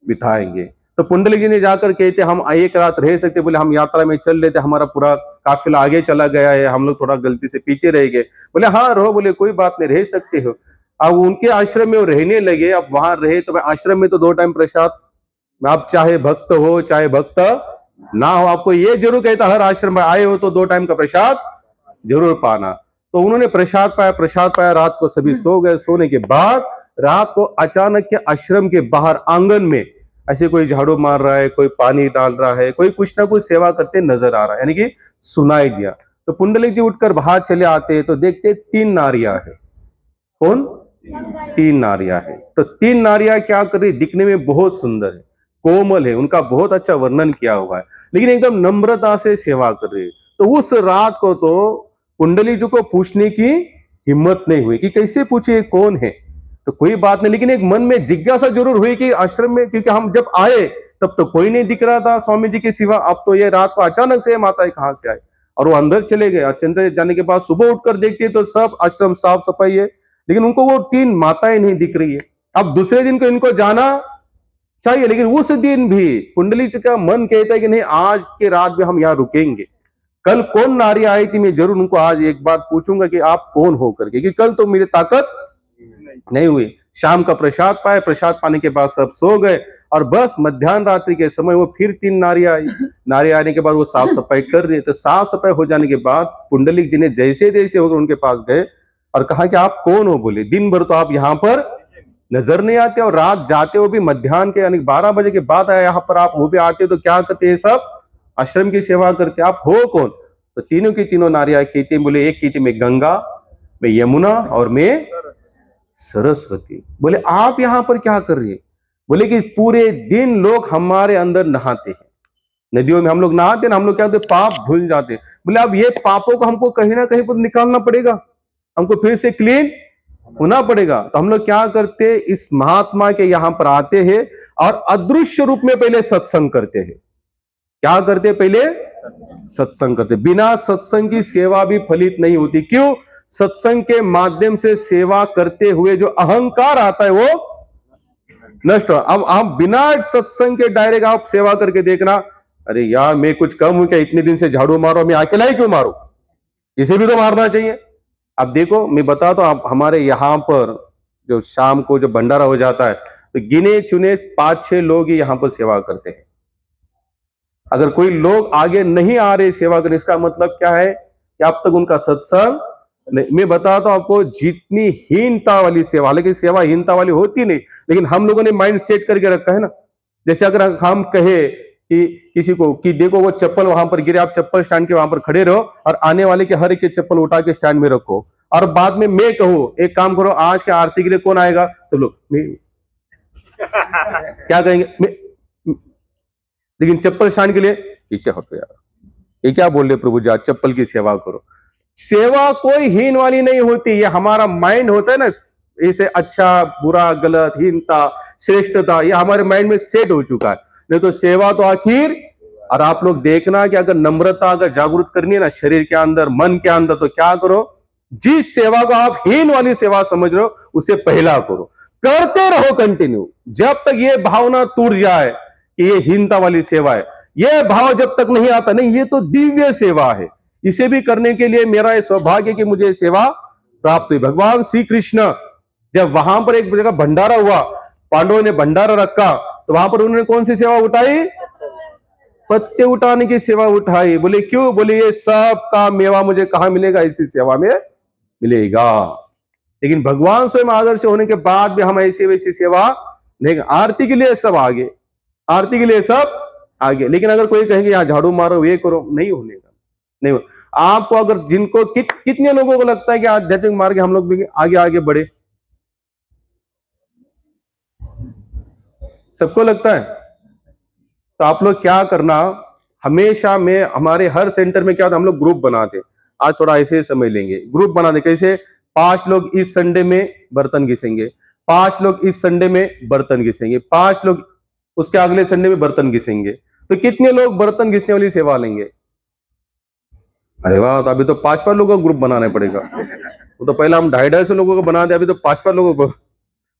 बिताएंगे। तो पुंडली जी ने जाकर कहते हम एक रात रह सकते, बोले हम यात्रा में चल लेते, हमारा पूरा काफिला आगे चला गया है, हम लोग थोड़ा गलती से पीछे रह गए। बोले हाँ रहो, बोले कोई बात नहीं, रह सकते हो। अब उनके आश्रम में वो रहने लगे। अब वहां रहे तो आश्रम में तो 2 टाइम प्रसाद, आप चाहे भक्त हो चाहे भक्त ना हो, आपको ये जरूर कहता हर आश्रम में आए हो तो 2 टाइम का प्रसाद जरूर पाना। तो उन्होंने प्रसाद पाया, रात को सभी सो गए। सोने के बाद रात को अचानक के आश्रम के बाहर आंगन में ऐसे कोई झाड़ू मार रहा है, कोई पानी डाल रहा है, कोई कुछ ना कुछ सेवा करते नजर आ रहा है, यानी कि सुनाई दिया। तो पुंडलिक जी उठकर बाहर चले आते तो देखते 3 नारियां है। कौन? 3 नारियां है। तो 3 नारियां क्या कर रही? दिखने में बहुत सुंदर है, कोमल है, उनका बहुत अच्छा वर्णन किया हुआ है, लेकिन एकदम नम्रता से सेवा कर रही है। तो उस रात को तो कुंडली जी को पूछने की हिम्मत नहीं हुई कि कैसे पूछे कौन है। तो कोई बात नहीं, लेकिन एक मन में जिज्ञासा जरूर हुई कि आश्रम में, क्योंकि हम जब आए तब तो कोई नहीं दिख रहा था स्वामी जी के सिवा, अब तो ये रात को अचानक से माता कहां से आए। और वो अंदर चले गए। अंदर जाने के बाद सुबह उठकर देखते तो सब आश्रम साफ सफाई है, लेकिन उनको वो 3 माताएं नहीं दिख रही है। अब दूसरे दिन को इनको जाना चाहिए, लेकिन उस दिन भी कुंडली जी का मन कहता है कि नहीं, आज के रात भी हम यहाँ रुकेंगे। कल कौन नारी आई थी, मैं जरूर उनको आज एक बार पूछूंगा कि आप कौन हो करके, कि कल तो मेरी ताकत नहीं हुई। शाम का प्रसाद पाए, प्रसाद पाने के बाद सब सो गए, और बस मध्याह्न रात्रि के समय वो फिर 3 नारियां आई। नारियां आने के बाद वो साफ सफाई कर रही है। तो साफ सफाई हो जाने के बाद पुंडलिक जी ने जैसे जैसे होकर उनके पास गए और कहा कि आप कौन हो। बोले दिन भर तो आप यहाँ पर नजर नहीं आते, और रात जाते हो भी मध्याह्न के यानी 12 बजे के बाद आया यहाँ पर आप, वो भी आते तो क्या करते हैं, सब आश्रम की सेवा करते, आप हो कौन। तो तीनों की तीनों नारियां कहती, बोले एक कहती मैं गंगा, मैं यमुना और मैं सरस्वती। बोले आप यहां पर क्या कर रही है। बोले कि पूरे दिन लोग हमारे अंदर नहाते हैं, नदियों में हम लोग नहाते हैं, हम लोग क्या होते, पाप धुल जाते हैं। बोले अब ये पापों को हमको कहीं ना कहीं पर निकालना पड़ेगा, हमको फिर से क्लीन होना पड़ेगा। तो हम लोग क्या करते, इस महात्मा के यहां पर आते हैं और अदृश्य रूप में पहले सत्संग करते हैं। क्या करते, पहले सत्संग करते। बिना सत्संग की सेवा भी फलित नहीं होती। क्यों? सत्संग के माध्यम से सेवा करते हुए जो अहंकार आता है वो नष्ट हो। अब आप बिना सत्संग के डायरेक्ट आप सेवा करके देखना, अरे यार मैं कुछ कम हूं क्या, इतने दिन से झाड़ू मारो, मैं अकेला ही क्यों मारू, इसे भी तो मारना चाहिए। अब देखो मैं बता तो आप, हमारे यहां पर जो शाम को जो भंडारा हो जाता है तो गिने चुने 5-6 लोग ही यहां पर सेवा करते हैं। अगर कोई लोग आगे नहीं आ रहे सेवा करने, इसका मतलब क्या है कि अब तक उनका सत्संग नहीं। मैं बताता हूं आपको, जितनी हीनता वाली सेवा, हालांकि सेवा हीनता वाली होती नहीं, लेकिन हम लोगों ने माइंड सेट करके रखा है ना। जैसे अगर हम कहे कि किसी को कि देखो वो चप्पल वहां पर गिरे, आप चप्पल स्टैंड के वहां पर खड़े रहो और आने वाले के हर एक के चप्पल उठा के स्टैंड में रखो, और बाद में मैं कहूं एक काम करो, आज के आरती के लिए कौन आएगा, सब लोग क्या कहेंगे, लेकिन चप्पल स्टैंड के लिए पीछे हटो यार, ये क्या बोल रहे प्रभु जी, आज चप्पल की सेवा करो। सेवा कोई हीन वाली नहीं होती, ये हमारा माइंड होता है ना, इसे अच्छा बुरा गलत हीनता श्रेष्ठता ये हमारे माइंड में सेट हो चुका है। नहीं तो सेवा तो आखिर, और आप लोग देखना कि अगर नम्रता अगर जागरूक करनी है ना शरीर के अंदर मन के अंदर, तो क्या करो, जिस सेवा को आप हीन वाली सेवा समझ रहे हो उसे पहला करो, करते रहो कंटिन्यू, जब तक ये भावना टूट जाए कि ये हीनता वाली सेवा है। ये भाव जब तक नहीं आता, नहीं ये तो दिव्य सेवा है, इसे भी करने के लिए मेरा ये सौभाग्य कि मुझे सेवा प्राप्त हुई। भगवान श्री कृष्ण जब वहां पर एक जगह भंडारा हुआ, पांडवों ने भंडारा रखा, तो वहां पर उन्होंने कौन सी सेवा उठाई, पत्ते उठाने की सेवा उठाई। बोले क्यों, बोले ये सब का मेवा मुझे कहां मिलेगा, इसी सेवा में मिलेगा। लेकिन भगवान स्वयं आदर्श होने के बाद भी हम ऐसी वैसी सेवा नहीं, आरती के लिए सब आगे, आरती के लिए सब आगे, लेकिन अगर कोई कहेंगे यहाँ झाड़ू मारो ये करो, नहीं होने का, नहीं हो। आपको अगर जिनको कितने लोगों को लगता है कि आध्यात्मिक मार्ग हम लोग भी आगे आगे बढ़े, सबको लगता है। तो आप लोग क्या करना, हमेशा में हमारे हर सेंटर में क्या होता है, हम लोग ग्रुप बनाते, आज थोड़ा ऐसे समय लेंगे, ग्रुप बनाते, कैसे 5 लोग इस संडे में बर्तन घिसेंगे, 5 लोग इस संडे में बर्तन घिसेंगे, 5 लोग उसके अगले संडे में बर्तन घिसेंगे, तो कितने लोग बर्तन घिसने वाली सेवा लेंगे? अरे वाह, तो अभी तो 5-5 लोगों का ग्रुप बनाना पड़ेगा। वो तो पहला हम 250-250 लोगों को बना दे, अभी तो 5-5 लोगों को।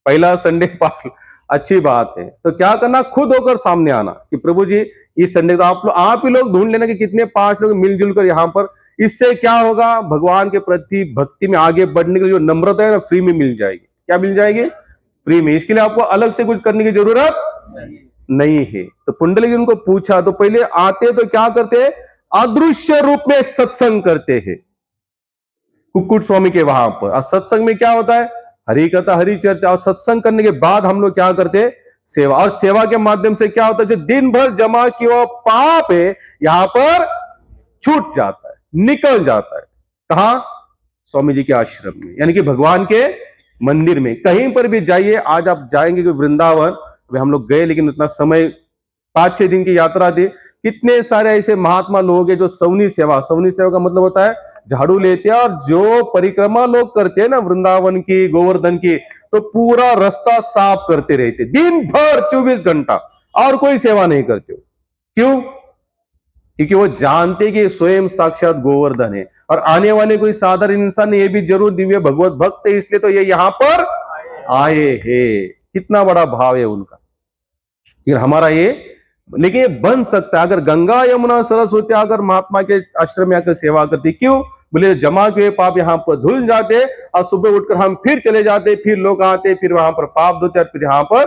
पहला संडे 5। अच्छी बात है। तो क्या करना, खुद होकर सामने आना कि प्रभु जी इस संडे तो आप ही लोग ढूंढ लेना कि कितने 5 लोग मिलजुल कर यहाँ पर। इससे क्या होगा, भगवान के प्रति भक्ति में आगे बढ़ने की जो नम्रता है ना, फ्री में मिल जाएगी। क्या मिल जाएगी? फ्री में। इसके लिए आपको अलग से कुछ करने की जरूरत नहीं है। तो पुंडलिक जी उनको पूछा, तो पहले आते तो क्या करते हैं, अदृश्य रूप में सत्संग करते हैं कुक्कुट स्वामी के वहां पर। और सत्संग में क्या होता है, हरि कथा, हरि चर्चा। और सत्संग करने के बाद हम लोग क्या करते हैं, सेवा। और सेवा के माध्यम से क्या होता है, जो दिन भर जमा किया हुआ पाप है यहां पर छूट जाता है, निकल जाता है। कहां? स्वामी जी के आश्रम में, यानी कि भगवान के मंदिर में। कहीं पर भी जाइए, आज आप जाएंगे कि वृंदावन, हम लोग गए लेकिन उतना समय, 5-6 दिन की यात्रा थी। कितने सारे ऐसे महात्मा लोग हैं जो सवनी सेवा का मतलब होता है झाड़ू लेते हैं, और जो परिक्रमा लोग करते हैं ना वृंदावन की, गोवर्धन की, तो पूरा रास्ता साफ करते रहते दिन भर 24 घंटा, और कोई सेवा नहीं करते। क्यों? क्योंकि वो जानते कि स्वयं साक्षात गोवर्धन है, और आने वाले कोई साधारण इंसान ये भी जरूर दिव्य भगवत भक्त है, इसलिए तो ये यहां पर आए हैं। कितना बड़ा भाव है उनका। हमारा ये, लेकिन ये बन सकता है अगर गंगा यमुना सरस्वती अगर महात्मा के आश्रम में आकर सेवा करती। क्यों? बोले जमा के पाप यहाँ पर धुल जाते, और सुबह उठकर हम फिर चले जाते, फिर लोग आते, फिर वहां पर पाप धोते, और फिर यहाँ पर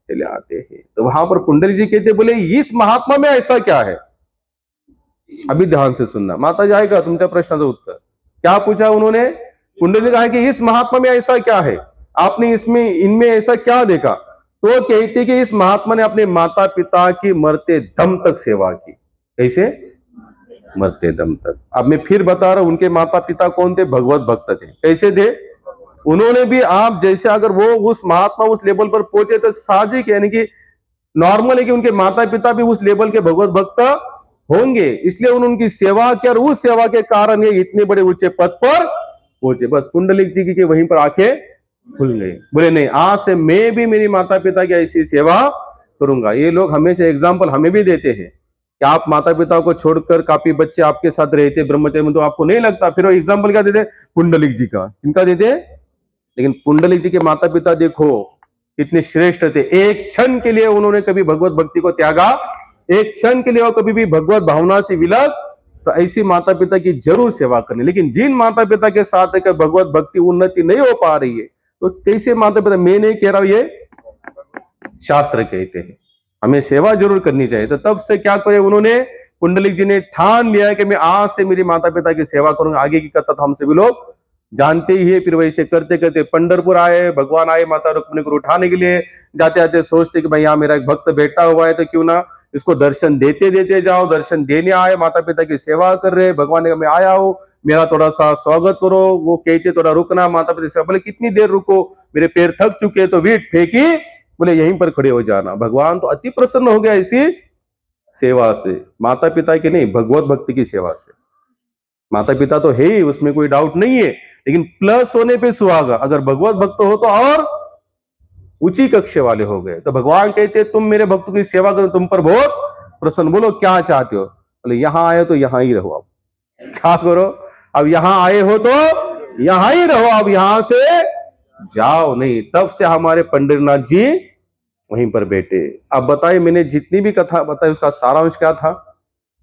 चले आते हैं। तो वहां पर पुंडलिक जी कहते, बोले इस महात्मा में ऐसा क्या है? अभी ध्यान से सुनना, माता जी आएगा तुमच्या प्रश्नाचं उत्तर। क्या पूछा उन्होंने? पुंडलिक ने कहा कि इस महात्मा में ऐसा क्या है, आपने इसमें इनमें ऐसा क्या देखा? तो कहते कि इस महात्मा ने अपने माता पिता की मरते दम तक सेवा की। कैसे? मरते दम तक। अब मैं फिर बता रहा हूं, उनके माता पिता कौन थे? भगवत भक्त थे। कैसे थे? उन्होंने भी आप जैसे, अगर वो उस महात्मा उस लेवल पर पहुंचे तो साजिक, यानी कि नॉर्मल है कि उनके माता पिता भी उस लेवल के भगवत भक्त होंगे, इसलिए उन्होंने उनकी सेवा की, और उस सेवा के कारण ये इतने बड़े ऊंचे पद पर पहुंचे। बस पुंडलिक जी की वहीं पर आंखें खुल गई। बोले नहीं, आज से मैं भी मेरी माता पिता की ऐसी सेवा करूंगा। ये लोग हमेशा एग्जाम्पल हमें भी देते हैं कि आप माता पिता को छोड़कर काफी बच्चे आपके साथ रहते ब्रह्मचर्य में, तो आपको नहीं लगता। फिर वो एग्जाम्पल क्या देते? पुंडलिक जी का। इनका देते? लेकिन पुंडलिक जी के माता पिता देखो कितने श्रेष्ठ थे। एक क्षण के लिए उन्होंने कभी भगवत भक्ति को त्यागा, एक क्षण के लिए वो कभी भी भगवत भावना से विलग। तो ऐसी माता पिता की जरूर सेवा करनी। लेकिन जिन माता पिता के साथ अगर भगवत भक्ति उन्नति नहीं हो पा रही है, तो कैसे माता पिता, मैं नहीं कह रहा हूं, ये शास्त्र कहते हैं हमें सेवा जरूर करनी चाहिए। तो तब से क्या करे उन्होंने, पुंडलिक जी ने ठान लिया है कि मैं आज से मेरी माता पिता की सेवा करूंगा। आगे की कथा तो हम सभी लोग जानते ही है। फिर वैसे करते करते पंढरपुर आए, भगवान आए माता रुक्मिणी को उठाने के लिए। जाते जाते सोचते कि भाई यहाँ मेरा एक भक्त बैठा हुआ है, तो क्यों ना इसको दर्शन देते देते जाओ। दर्शन देने आए, माता पिता की सेवा कर रहे। भगवान ने कहा मैं आया हूं, मेरा थोड़ा सा स्वागत करो। वो कहते थोड़ा रुकना, माता पिता सेवा। बोले कितनी देर रुको, मेरे पैर थक चुके। तो वीट फेंकी, बोले यहीं पर खड़े हो जाना। भगवान तो अति प्रसन्न हो गया इसी सेवा से, माता पिता की नहीं, भगवत भक्ति की सेवा से। माता पिता तो है ही, उसमें कोई डाउट नहीं है, लेकिन प्लस होने पे सुहागा। अगर भगवत भक्त हो तो और ऊंची कक्ष वाले हो गए। तो भगवान कहते तुम मेरे भक्तों की सेवा करो, तुम पर बहुत प्रसन्न। बोलो क्या चाहते हो? बोले यहां आए तो यहां ही रहो। अब क्या करो? अब यहां आए हो तो यहां ही रहो, अब यहां से जाओ नहीं। तब से हमारे पंडितनाथ जी वहीं पर बैठे। अब बताइए, मैंने जितनी भी कथा बताई उसका सारांश क्या था?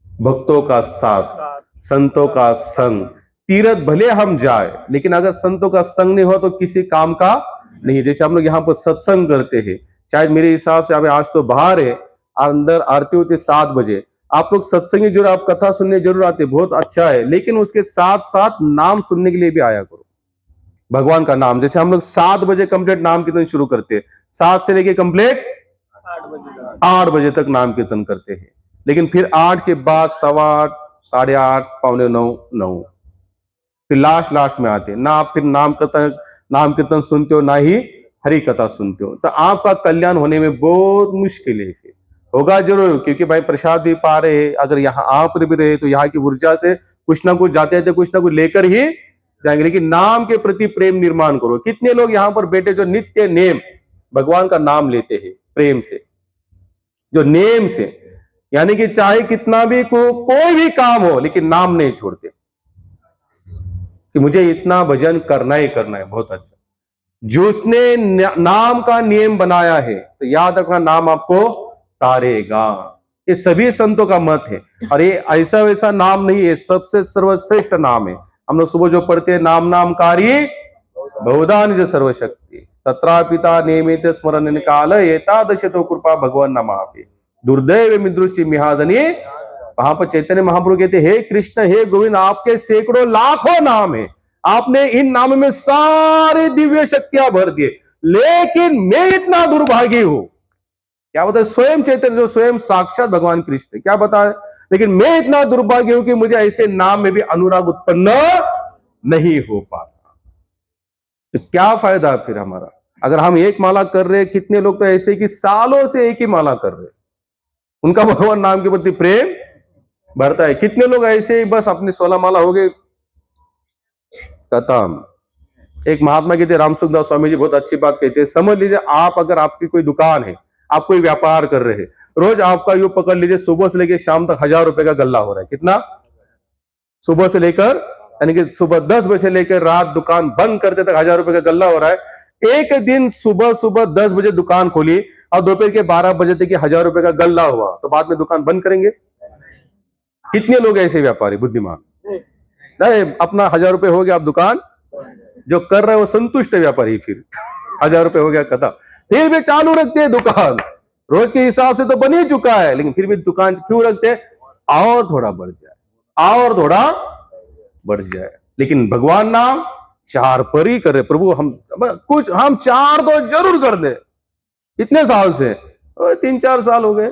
भक्तों का साथ, संतों का संग। तीर्थ भले हम जाए, लेकिन अगर संतों का संग नहीं हो तो किसी काम का नहीं। जैसे हम लोग यहाँ पर सत्संग करते हैं, शायद मेरे हिसाब से आज तो बाहर है, अंदर आरती होती है 7 बजे। आप लोग सत्संग जरूर, आप कथा सुनने जरूर आते, बहुत अच्छा है, लेकिन उसके साथ साथ नाम सुनने के लिए भी आया करो, भगवान का नाम। जैसे हम लोग 7 बजे कंप्लीट नाम कीर्तन शुरू करते हैं, 7 से लेके कंप्लीट 8 बजे तक नाम कीर्तन करते हैं। लेकिन फिर 8 के बाद 8:15, 8:30, 8:45, 9 फिर लास्ट में आते हैं ना। आप फिर नाम कीर्तन सुनते हो, ना ही हरि कथा सुनते हो। तो आपका कल्याण होने में बहुत मुश्किल है। फिर होगा जरूर, क्योंकि भाई प्रसाद भी पा रहे हैं। अगर यहाँ आप भी रहे तो यहाँ की ऊर्जा से कुछ ना कुछ जाते थे, कुछ ना कुछ लेकर ही जाएंगे, लेकिन नाम के प्रति प्रेम निर्माण करो। कितने लोग यहाँ पर बैठे जो नित्य नेम भगवान का नाम लेते हैं प्रेम से, जो नेम से, यानी कि चाहे कितना भी कोई भी काम हो लेकिन नाम नहीं छोड़ते कि मुझे इतना भजन करना ही करना है। बहुत अच्छा, जिसने नाम का नियम बनाया है तो याद रखना नाम आपको तारेगा। ये सभी संतों का मत है, और ये ऐसा वैसा नाम नहीं है, सबसे सर्वश्रेष्ठ नाम है। हम लोग सुबह जो पढ़ते हैं नाम नामकारी बहुधा निज सर्वशक्ति तत्रा पिता नियमित स्मरण काल एतादश तो कृपा भगवान नमापि दुर्दैव मिदृष्टि मिहाजनी। वहां पर चैतन्य महाप्रभु कहते हे कृष्ण हे गोविंद, आपके सैकड़ों लाखों नाम है, आपने इन नामों में सारी दिव्य शक्तियां भर दिए, लेकिन मैं इतना दुर्भागी हूं। क्या बताए स्वयं चैतन्य, जो स्वयं साक्षात भगवान कृष्ण क्या बताए, लेकिन मैं इतना दुर्भाग्य हूं कि मुझे ऐसे नाम में भी अनुराग उत्पन्न नहीं हो पाता। तो क्या फायदा फिर हमारा, अगर हम एक माला कर रहे हैं। कितने लोग तो ऐसे कि सालों से एक ही माला कर रहे हैं, उनका भगवान नाम के प्रति प्रेम बढ़ता है। कितने लोग ऐसे ही बस अपनी 16 माला हो गए खत्म। एक महात्मा कहते रामसुखदास स्वामी जी बहुत अच्छी बात कहते हैं, समझ लीजिए आप अगर आपकी कोई दुकान है, आप कोई व्यापार कर रहे हैं, रोज आपका यूं पकड़ लीजिए सुबह से लेकर शाम तक 1000 रुपए का गल्ला हो रहा है। कितना? सुबह से लेकर, यानी कि सुबह 10 बजे से लेकर रात दुकान बंद करते तक 1000 रुपए का गल्ला हो रहा है। एक दिन सुबह 10 बजे दुकान खोली और दोपहर के 12 बजे तक 1000 रुपए का गल्ला हुआ, तो बाद में दुकान बंद करेंगे? कितने लोग ऐसे व्यापारी बुद्धिमान नहीं, अपना 1000 रुपए हो गया, आप दुकान जो कर रहे हो संतुष्ट है व्यापारी, फिर 1000 रुपए हो गया खत्म, फिर भी चालू रखते हैं दुकान। रोज के हिसाब से तो बन ही चुका है, लेकिन फिर भी दुकान क्यों रखते हैं? और थोड़ा बढ़ जाए, और थोड़ा बढ़ जाए। लेकिन भगवान नाम 4 पर ही कर रहे प्रभु, हम 4 तो जरूर कर दे। कितने साल से? 3-4 साल हो गए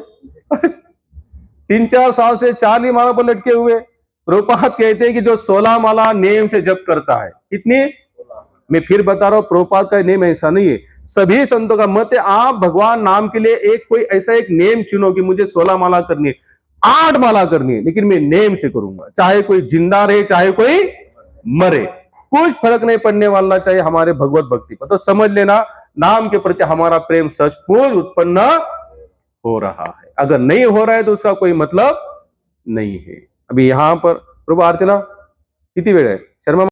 3-4 साल से 4 ही माला पर लटके हुए। प्रभुपाद कहते हैं कि जो 16 माला नेम से जप करता है, कितनी? मैं फिर बता रहा हूं, प्रभुपाद का नेम ऐसा नहीं है, सभी संतों का मत है। आप भगवान नाम के लिए एक कोई ऐसा एक नेम चुनो कि मुझे 16 माला करनी है, 8 माला करनी है, लेकिन मैं नेम से करूंगा, चाहे कोई जिंदा रहे चाहे कोई मरे, कुछ फर्क नहीं पड़ने वाला चाहिए हमारे भगवत भक्ति पर। तो समझ लेना नाम के प्रति हमारा प्रेम सचमुच उत्पन्न हो रहा है। अगर नहीं हो रहा है तो उसका कोई मतलब नहीं है। अभी यहां पर प्रभु आरती ना किती वेळ आहे? शर्मा